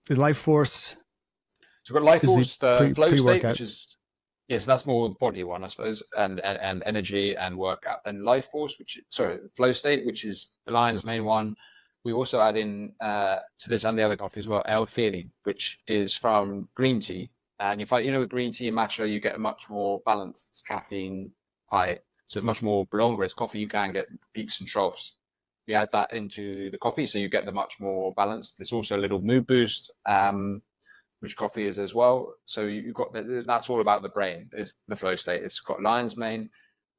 The Life Force. So we've got Life Force, the flow state, which is... Yes, that's more body one, I suppose, and energy and workout. And Life Force, flow state, which is the lion's main one. We also add in to this and the other coffee as well, L-theanine, which is from green tea. And with green tea and matcha, you get a much more balanced caffeine high. So much more longer as coffee, you can get peaks and troughs. You add that into the coffee, so you get the much more balanced. There's also a little mood boost. Which coffee is as well. So you've got that's all about the brain. Is the flow state. It's got lion's mane,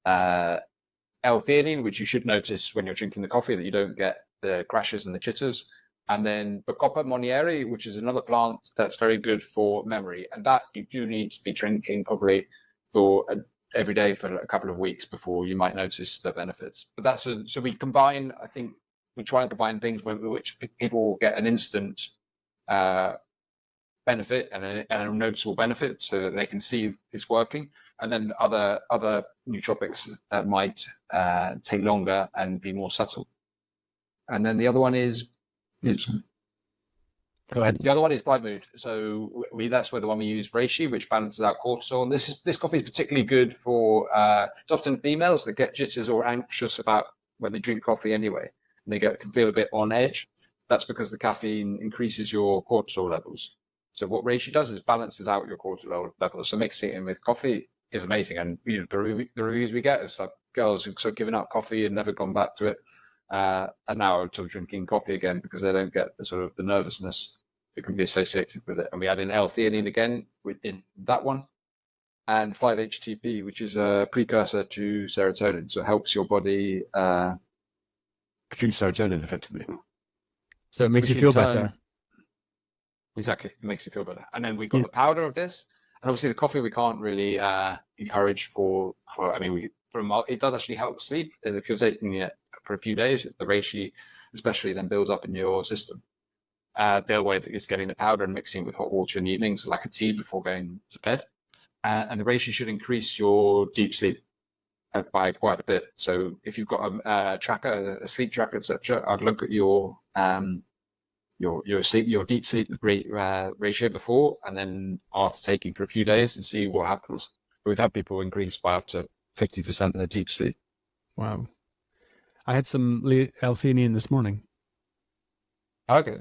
L-theanine, which you should notice when you're drinking the coffee that you don't get the crashes and the chitters, and then Bacopa monnieri, which is another plant that's very good for memory, and that you do need to be drinking probably for every day for a couple of weeks before you might notice the benefits. But that's so we combine. I think we try and combine things which people get an instant benefit and a noticeable benefit so that they can see it's working, and then other nootropics that might take longer and be more subtle. And then the other one is Go ahead. The other one is by mood. So that's where the one we use, Reishi, which balances out cortisol. And this coffee is particularly good for it's often females that get jitters or anxious about when they drink coffee anyway, and they can feel a bit on edge. That's because the caffeine increases your cortisol levels. So what Reishi does is balances out your cortisol levels. So mixing it in with coffee is amazing. And the reviews we get is like girls who've sort of given up coffee and never gone back to it, and now are sort of drinking coffee again because they don't get the nervousness that can be associated with it. And we add in L-theanine again in that one, and 5-HTP, which is a precursor to serotonin. So it helps your body produce serotonin effectively. So it makes you feel better. Exactly, it makes you feel better. And then we got the powder of this, And obviously the coffee we can't really encourage for I mean, it does actually help sleep. If you're taking it for a few days, the reishi especially then builds up in your system. The other way is getting the powder and mixing it with hot water in the evening, so like a tea before going to bed. And the reishi should increase your deep sleep by quite a bit. So if you've got a tracker, a sleep tracker, etc., I'd look at your deep sleep ratio before, and then after taking for a few days, and see what happens. We've had people increase by up to 50% in their deep sleep. Wow. I had some L-theanine this morning. Okay.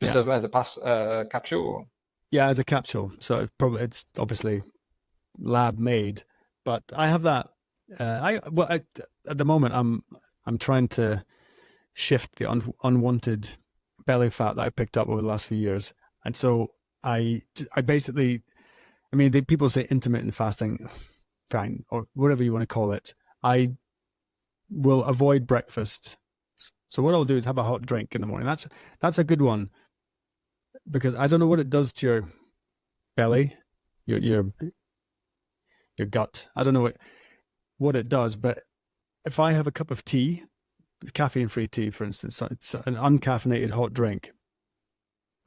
Just as a capsule? Yeah, as a capsule. So it's obviously lab made, but I have that. At the moment, I'm trying to shift the unwanted belly fat that I picked up over the last few years, and so I basically, I mean, people say intermittent fasting, fine, or whatever you want to call it. I will avoid breakfast. So what I'll do is have a hot drink in the morning. That's a good one, because I don't know what it does to your belly, your gut. I don't know what it does, but if I have a cup of tea, caffeine-free tea, for instance, it's an uncaffeinated hot drink,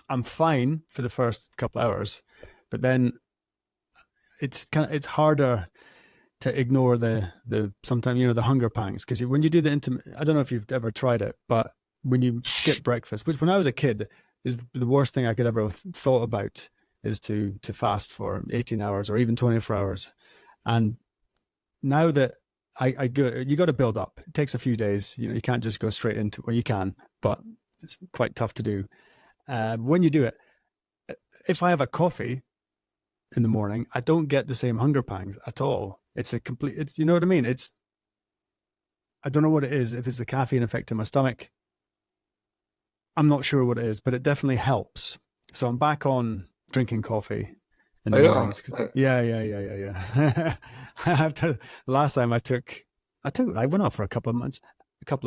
I'm fine for the first couple of hours, but then it's harder to ignore the sometimes, the hunger pangs, because when you do I don't know if you've ever tried it, but when you skip breakfast, which when I was a kid is the worst thing I could ever have thought about, is to fast for 18 hours or even 24 hours. And now that you got to build up. It takes a few days. You can't just go straight into it. Well, you can, but it's quite tough to do. When you do it, if I have a coffee in the morning, I don't get the same hunger pangs at all. It's you know what I mean? I don't know what it is. If it's the caffeine effect in my stomach, I'm not sure what it is, but it definitely helps. So I'm back on drinking coffee in the mornings. Yeah. After the last time I went off for a couple of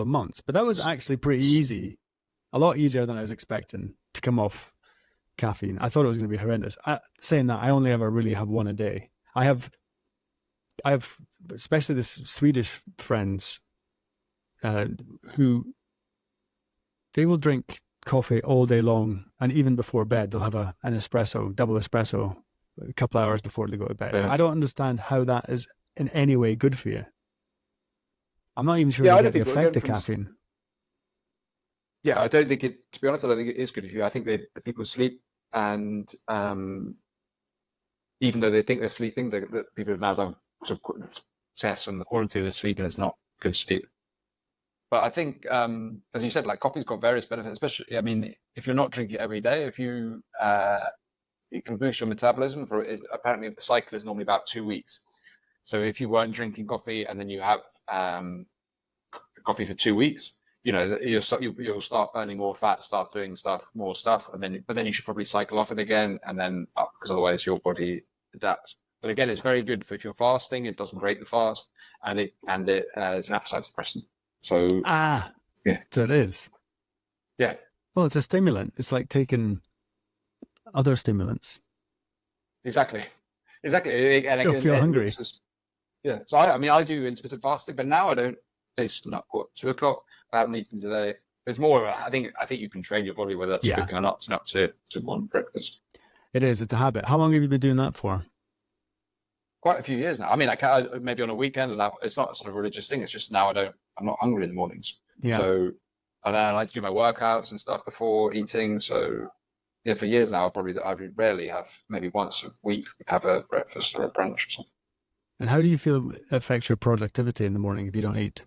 months, but that was actually pretty easy, a lot easier than I was expecting to come off caffeine. I thought it was going to be horrendous. Saying that, I only ever really have one a day. I have especially this Swedish friends who they will drink coffee all day long, and even before bed they'll have an espresso, double espresso, a couple of hours before they go to bed. Yeah. I don't understand how that is in any way good for you. I'm not even sure you get the effect of caffeine. Yeah, I don't think it, to be honest, I don't think it is good for you. I think the people sleep, and even though they think they're sleeping, the people have now done sort of tests on the quality of the sleep, and it's not good sleep. But I think, as you said, like coffee's got various benefits, especially, I mean, if you're not drinking it every day, if you, it can boost your metabolism apparently the cycle is normally about 2 weeks. So if you weren't drinking coffee and then you have coffee for 2 weeks, you'll start burning more fat, start doing more stuff, but then you should probably cycle off it again and then up, because otherwise your body adapts. But again, it's very good if you're fasting. It doesn't break the fast, and it is an appetite suppressant. So yeah, so it is. Yeah. Well, it's a stimulant. It's like taking other stimulants. Exactly. And you'll feel hungry. Yeah. So I do intermittent fasting, but now I don't. It's not 2:00. I haven't eaten today. It's more. I think you can train your body whether that's cooking or not to one breakfast. It is. It's a habit. How long have you been doing that for? Quite a few years now. I mean, I can maybe on a weekend, and it's not a sort of religious thing. It's just now I'm not hungry in the mornings. Yeah. So, and then I like to do my workouts and stuff before eating. So, yeah, for years now, I rarely have, maybe once a week, have a breakfast or a brunch or something. And how do you feel it affects your productivity in the morning if you don't eat?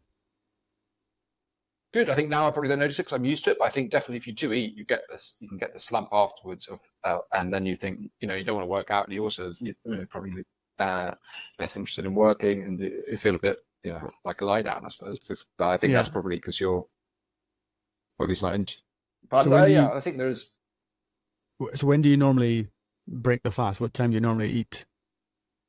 Good. I think now I probably don't notice it because I'm used to it. But I think definitely if you do eat, you can get the slump afterwards and then you think, you don't want to work out, and you also probably less interested in working, and you feel a bit, like a lie down, I suppose. But I think that's probably because you're probably not. But so I think there is. So when do you normally break the fast? What time do you normally eat?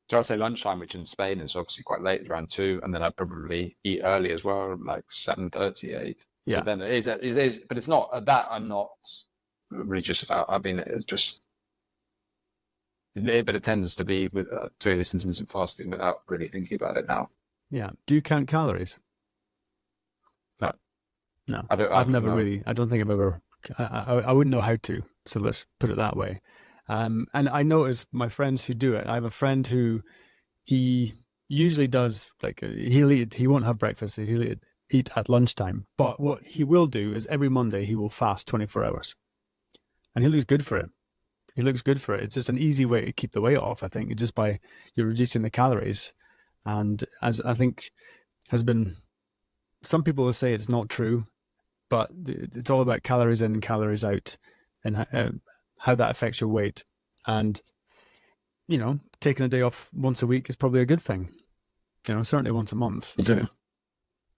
So I'd say lunchtime, which in Spain is obviously quite late, around 2, and then I'd probably eat early as well, like 7:30, 8. Yeah. So then it is, but it's not that I'm not religious about. I mean, it just. But it tends to be with doing this intermittent fasting without really thinking about it now. Yeah. Do you count calories? No, No. I don't. I've never no. really. I don't think I've ever. I wouldn't know how to. So let's put it that way. And I notice my friends who do it. I have a friend who he usually does like he'll eat. He won't have breakfast. He'll eat at lunchtime. But what he will do is every Monday he will fast 24 hours, and he looks good for it. He looks good for it. It's just an easy way to keep the weight off. I think just by you're reducing the calories, and as I think has been, some people will say it's not true, but it's all about calories in and calories out, and how that affects your weight. And taking a day off once a week is probably a good thing. Certainly once a month. You do.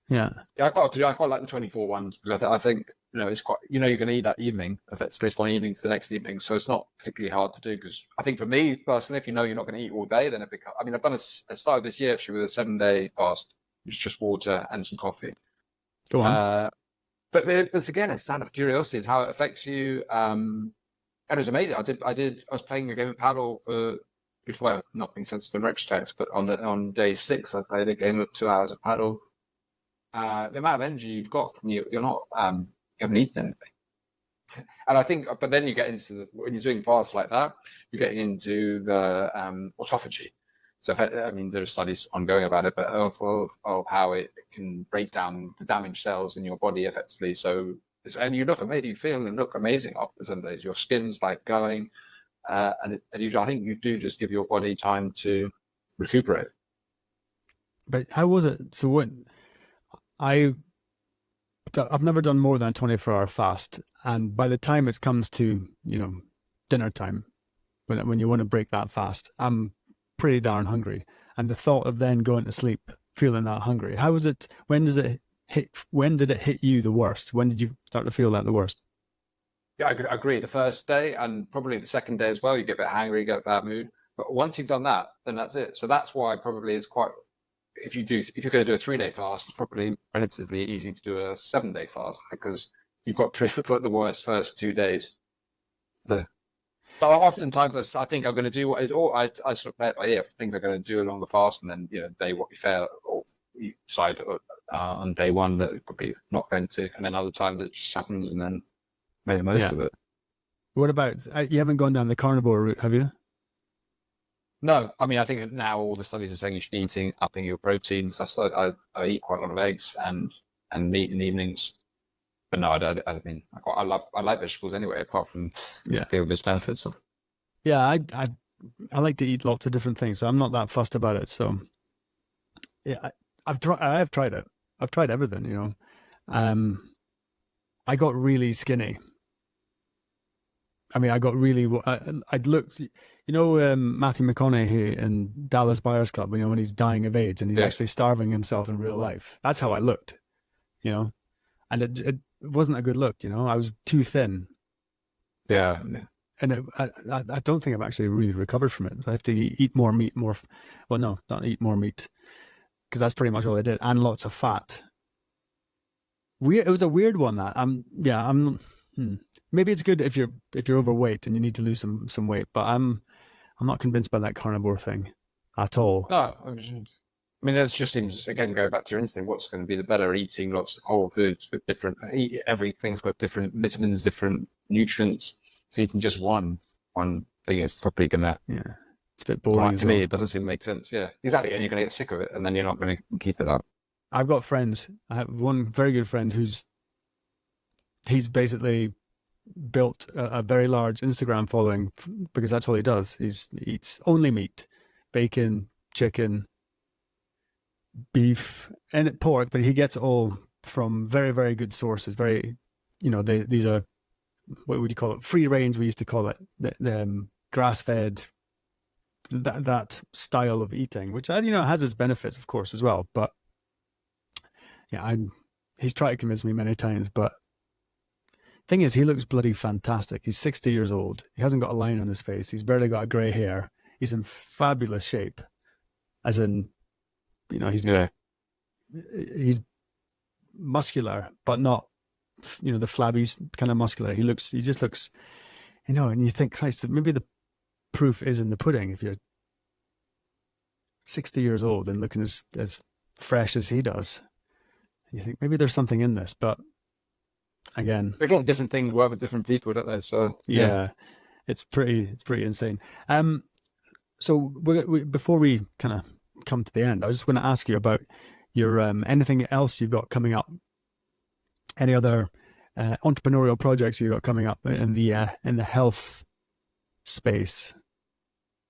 Yeah. Yeah, I quite like the 24 ones because I think it's quite you're going to eat that evening, if it's based one evening to the next evening, so it's not particularly hard to do. Because I think for me personally, if you're not going to eat all day, then it becomes. I mean, I started this year actually with a 7-day fast, which is just water and some coffee. Go on. But again, it's out of curiosity is how it affects you. And it was amazing. I was playing a game of paddle before, not being sensitive and retrospect, but on day 6, I played a game of 2 hours of paddle. The amount of energy you've got from you're not, you haven't eaten anything. And I think, but then you get into when you're doing fasts like that, you're getting into the autophagy. So, I mean, there are studies ongoing about it, but of how it can break down the damaged cells in your body effectively. So, and you feel and look amazing after some days. Your skin's like glowing, and I think you do just give your body time to recuperate. But how was it? So when I've never done more than a 24-hour fast, and by the time it comes to dinner time, when you want to break that fast, I'm pretty darn hungry, and the thought of then going to sleep feeling that hungry. How was it? When did it hit you the worst? When did you start to feel that the worst? Yeah, I agree. The first day and probably the second day as well, you get a bit hangry, you get a bad mood. But once you've done that, then that's it. So that's why probably it's quite. If you're going to do a 3-day fast, it's probably relatively easy to do a 7-day fast because you've got to put the worst first 2 days. But oftentimes I think I'm going to do what I sort of play it by ear. Things I'm going to do a longer fast, and then day what you fail or you decide on day 1 that could be not going to, and then other times it just happens, and then make the most of it. What about you? Haven't gone down the carnivore route, have you? No, I mean I think now all the studies are saying you should be upping your proteins. I eat quite a lot of eggs and meat in the evenings. But no, I mean, I like vegetables anyway, apart from the benefits. Yeah, I like to eat lots of different things, so I'm not that fussed about it. So, yeah, I have tried it. I've tried everything. I got really skinny. I mean, I got really. I'd looked. Matthew McConaughey in Dallas Buyers Club. When he's dying of AIDS and he's actually starving himself in real life. That's how I looked. And it wasn't a good look, I was too thin. Yeah. And I don't think I've actually really recovered from it. So I have to eat more meat, not eat more meat, because that's pretty much all I did, and lots of fat. It was a weird one that maybe it's good if you're overweight and you need to lose some weight, but I'm not convinced by that carnivore thing at all. No, I mean, that's just seems, again, going back to your instinct, what's going to be the better eating lots of whole foods with different, everything's got different vitamins, different nutrients. So eating just one thing is probably going to... Yeah, it's a bit boring. To me, it doesn't seem to make sense. Yeah, exactly. And you're going to get sick of it, and then you're not going to keep it up. I've got friends. I have one very good friend he's basically built a very large Instagram following because that's all he does. He eats only meat, bacon, chicken, beef, and pork, but he gets it all from very, very good sources. Very, these are, what would you call it? Free range, we used to call it. The grass fed, that style of eating, which has its benefits, of course, as well. But yeah, he's tried to convince me many times, but thing is, he looks bloody fantastic. He's 60 years old. He hasn't got a line on his face. He's barely got a grey hair. He's in fabulous shape, as in, he's muscular, but not, the flabby kind of muscular. He just looks, and you think, Christ, maybe the proof is in the pudding. If you're 60 years old and looking as fresh as he does, you think maybe there's something in this. But again, They get different things work with different people, don't they? So yeah, it's pretty insane. So before we kind of come to the end, I was just going to ask you about your anything else you've got coming up, any other entrepreneurial projects you've got coming up in the health space.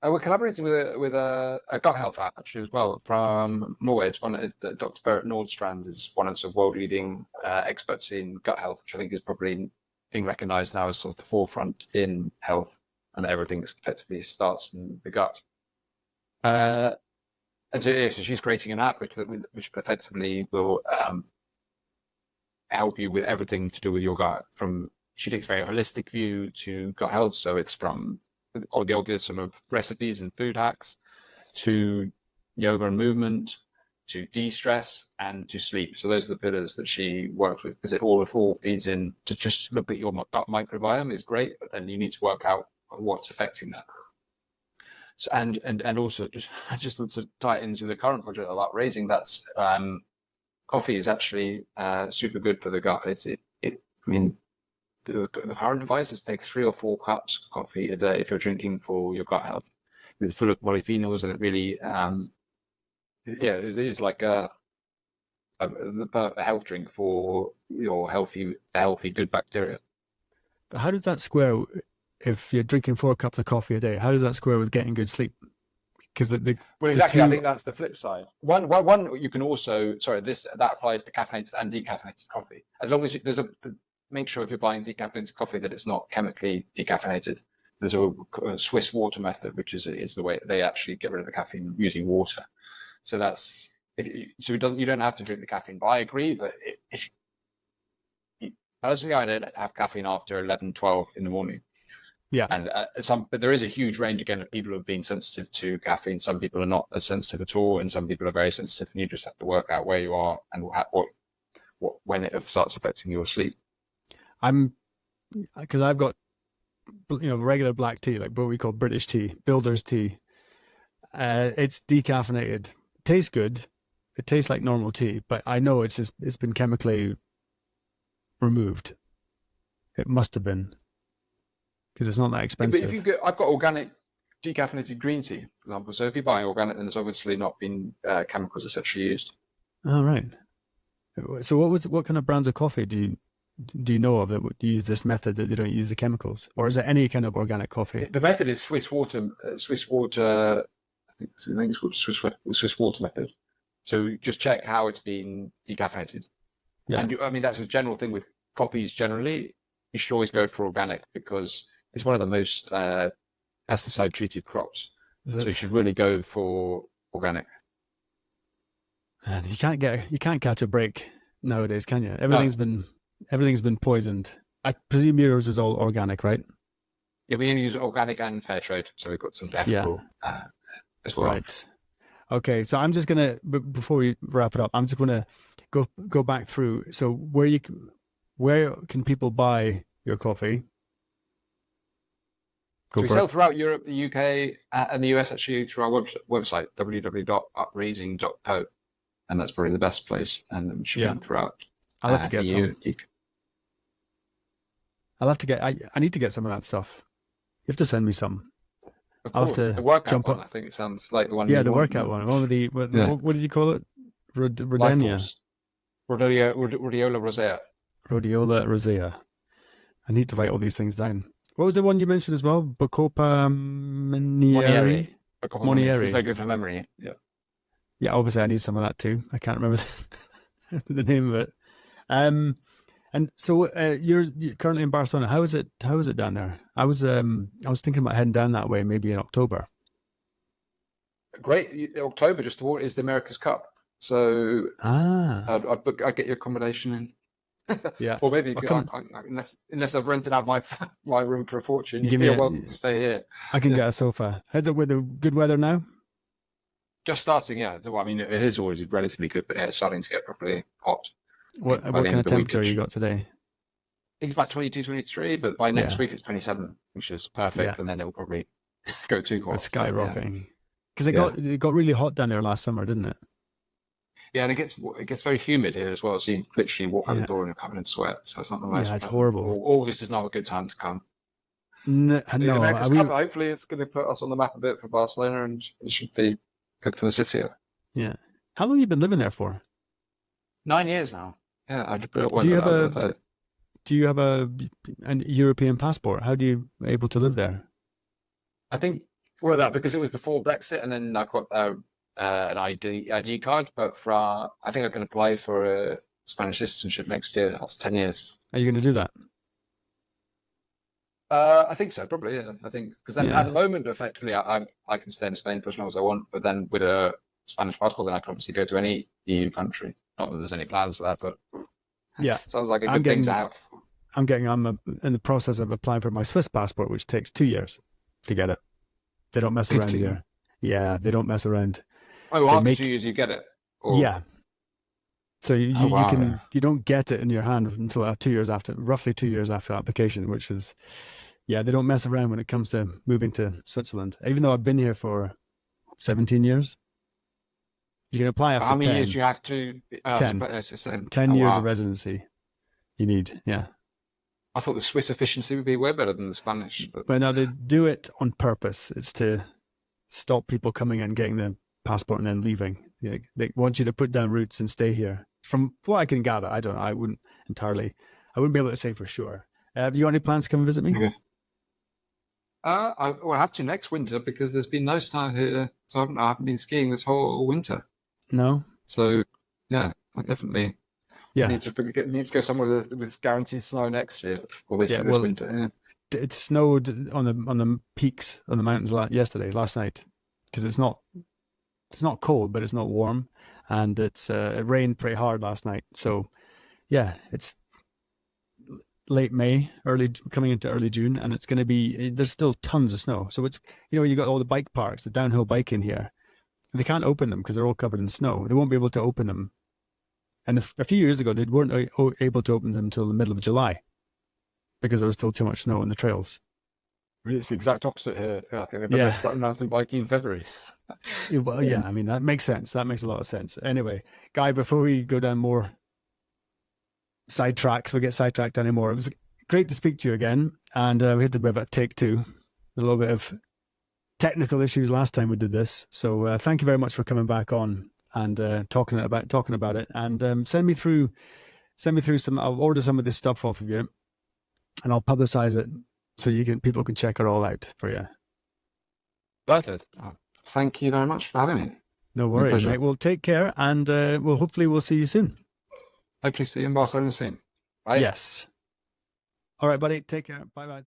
We're collaborating with a gut health app actually as well from Norway. It's Dr. Berit Nordstrand is one of the world leading experts in gut health, which I think is probably being recognised now as sort of the forefront in health, and everything effectively starts in the gut. And so she's creating an app which effectively will help you with everything to do with your gut. She takes a very holistic view to gut health, so it's from the organism of recipes and food hacks to yoga and movement to de-stress and to sleep. So those are the pillars that she works with, because it all feeds in. To just look at your gut microbiome is great, but then you need to work out what's affecting that. So and also just to tie it into the current project of Upraising, that's coffee is actually super good for the gut. The current advice is take 3 or 4 cups of coffee a day if you're drinking for your gut health. It's full of polyphenols, and it really, it is like a health drink for your healthy, good bacteria. But how does that square if you're drinking 4 cups of coffee a day? How does that square with getting good sleep? Because exactly. I think that's the flip side. One you can also that applies to caffeinated and decaffeinated coffee. As long as make sure if you're buying decaffeinated coffee that it's not chemically decaffeinated. There's a Swiss water method, which is the way they actually get rid of the caffeine using water. So you don't have to drink the caffeine. But I agree that personally, I don't have caffeine after 11, 12 in the morning. Yeah, and but there is a huge range again of people who have been sensitive to caffeine. Some people are not as sensitive at all, and some people are very sensitive. And you just have to work out where you are and when it starts affecting your sleep. Because I've got regular black tea, like what we call British tea, builder's tea. It's decaffeinated. It tastes good. It tastes like normal tea, but I know it's been chemically removed. It must have been, because it's not that expensive. But I've got organic decaffeinated green tea, for example. So if you buy organic, then there's obviously not been chemicals essentially used. Oh, right. So what kind of brands of coffee do you know of that would use this method, that they don't use the chemicals, or is it any kind of organic coffee? The method is Swiss water. I think it's called Swiss water method. So just check how it's been decaffeinated. Yeah. And that's a general thing with coffees generally. You should always go for organic, because it's one of the most pesticide treated crops. So you should really go for organic. And you can't catch a break nowadays, can you? Everything's been poisoned. I presume yours is all organic, right? Yeah, we only use organic and fair trade, so we've got some ethical as well. Right. Okay, so I'm just gonna, before we wrap it up, I'm just gonna go back through. So where can people buy your coffee? We sell throughout Europe, the UK, and the US actually through our website www.upraising.co, and that's probably the best place. And we ship throughout. I'll have to get some. I need to get some of that stuff. You have to send me some. I'll have to the workout one. I think it sounds like the one. Yeah, the workout one. One of the what did you call it? Rhodiola rosea. Rhodiola rosea. I need to write all these things down. What was the one you mentioned as well? Bacopa Monieri. It's very good for memory. Yeah. Yeah, obviously I need some of that too. I can't remember the name of it. And so you're currently in Barcelona. How is it down there? I was thinking about heading down that way maybe in October. Great. October just is the America's Cup. So I'd get your accommodation in. Yeah. Or maybe unless I've rented out my room for a fortune, you're welcome to stay here. I can get a sofa. Is it with the good weather now? Just starting, yeah. It is always relatively good, but it's starting to get properly hot. What kind of temperature you got today? I think it's about 22, 23, but by next week it's 27, which is perfect, and then it'll probably go too Go hot. skyrocketing. Because Yeah. it got really hot down there last summer, didn't it? Yeah, and it gets very humid here as well. So you literally walk out the Yeah. door and you're covered in sweat. So it's not the most Yeah, it's pleasant. horrible. August is not a good time to come. No, America's Cup, hopefully it's going to put us on the map a bit for Barcelona, and it should be good for the city. yeah. How long have you been living there for? 9 years now. Yeah, I just Do you have an European passport? How do you able to live there? I think that because it was before Brexit, and then I got an ID card. But I think I can apply for a Spanish citizenship next year. That's 10 years. Are you going to do that? I think so, probably. Yeah, I think because then Yeah. at the moment, effectively, I can stay in Spain for as long as I want. But then with a Spanish passport, then I can obviously go to any EU country. Not that there's any plans for that, but Yeah, sounds like a good thing to have. I'm in the process of applying for my Swiss passport, which takes 2 years to get it. They don't mess around here. Yeah, they don't mess around. Oh, after 2 years, you get it. Or... Yeah. So you don't get it in your hand until roughly 2 years after application, which is, yeah, they don't mess around when it comes to moving to Switzerland. Even though I've been here for 17 years, you can apply after 10. How many years do you have to? 10. 10 years of residency you need, yeah. I thought the Swiss efficiency would be way better than the Spanish. But no, they do it on purpose. It's to stop people coming and getting the passport and then leaving. They want you to put down roots and stay here. From what I can gather, I wouldn't be able to say for sure. Have you got any plans to come and visit me? Okay. I have to next winter because there's been no snow here, so I haven't been skiing this whole winter. No. So yeah, I definitely Yeah. need to go somewhere with guaranteed snow next year or this winter. Yeah. It snowed on the peaks on the mountains last night, because it's not cold, but it's not warm, and it rained pretty hard last night. So yeah, it's late May, coming into early June, and it's going to be, there's still tons of snow. So it's, you got all the bike parks, the downhill biking here. They can't open them because they're all covered in snow. They won't be able to open them. And a few years ago, they weren't able to open them until the middle of July because there was still too much snow on the trails. It's the exact opposite here. I think they're starting mountain biking in February. Well, yeah, I mean, that makes sense. That makes a lot of sense. Anyway, Guy, before we go down more sidetracks, we get sidetracked anymore, it was great to speak to you again. And we had to do a take two, a little bit of technical issues last time we did this. So thank you very much for coming back on and talking about it. And send me through some. I'll order some of this stuff off of you, and I'll publicize it so people can check it all out for you. Perfect. Thank you very much for having me. No worries, mate. Well, take care, and hopefully we'll see you soon. Hopefully see you in Barcelona soon. Bye. Yes. All right, buddy. Take care. Bye-bye.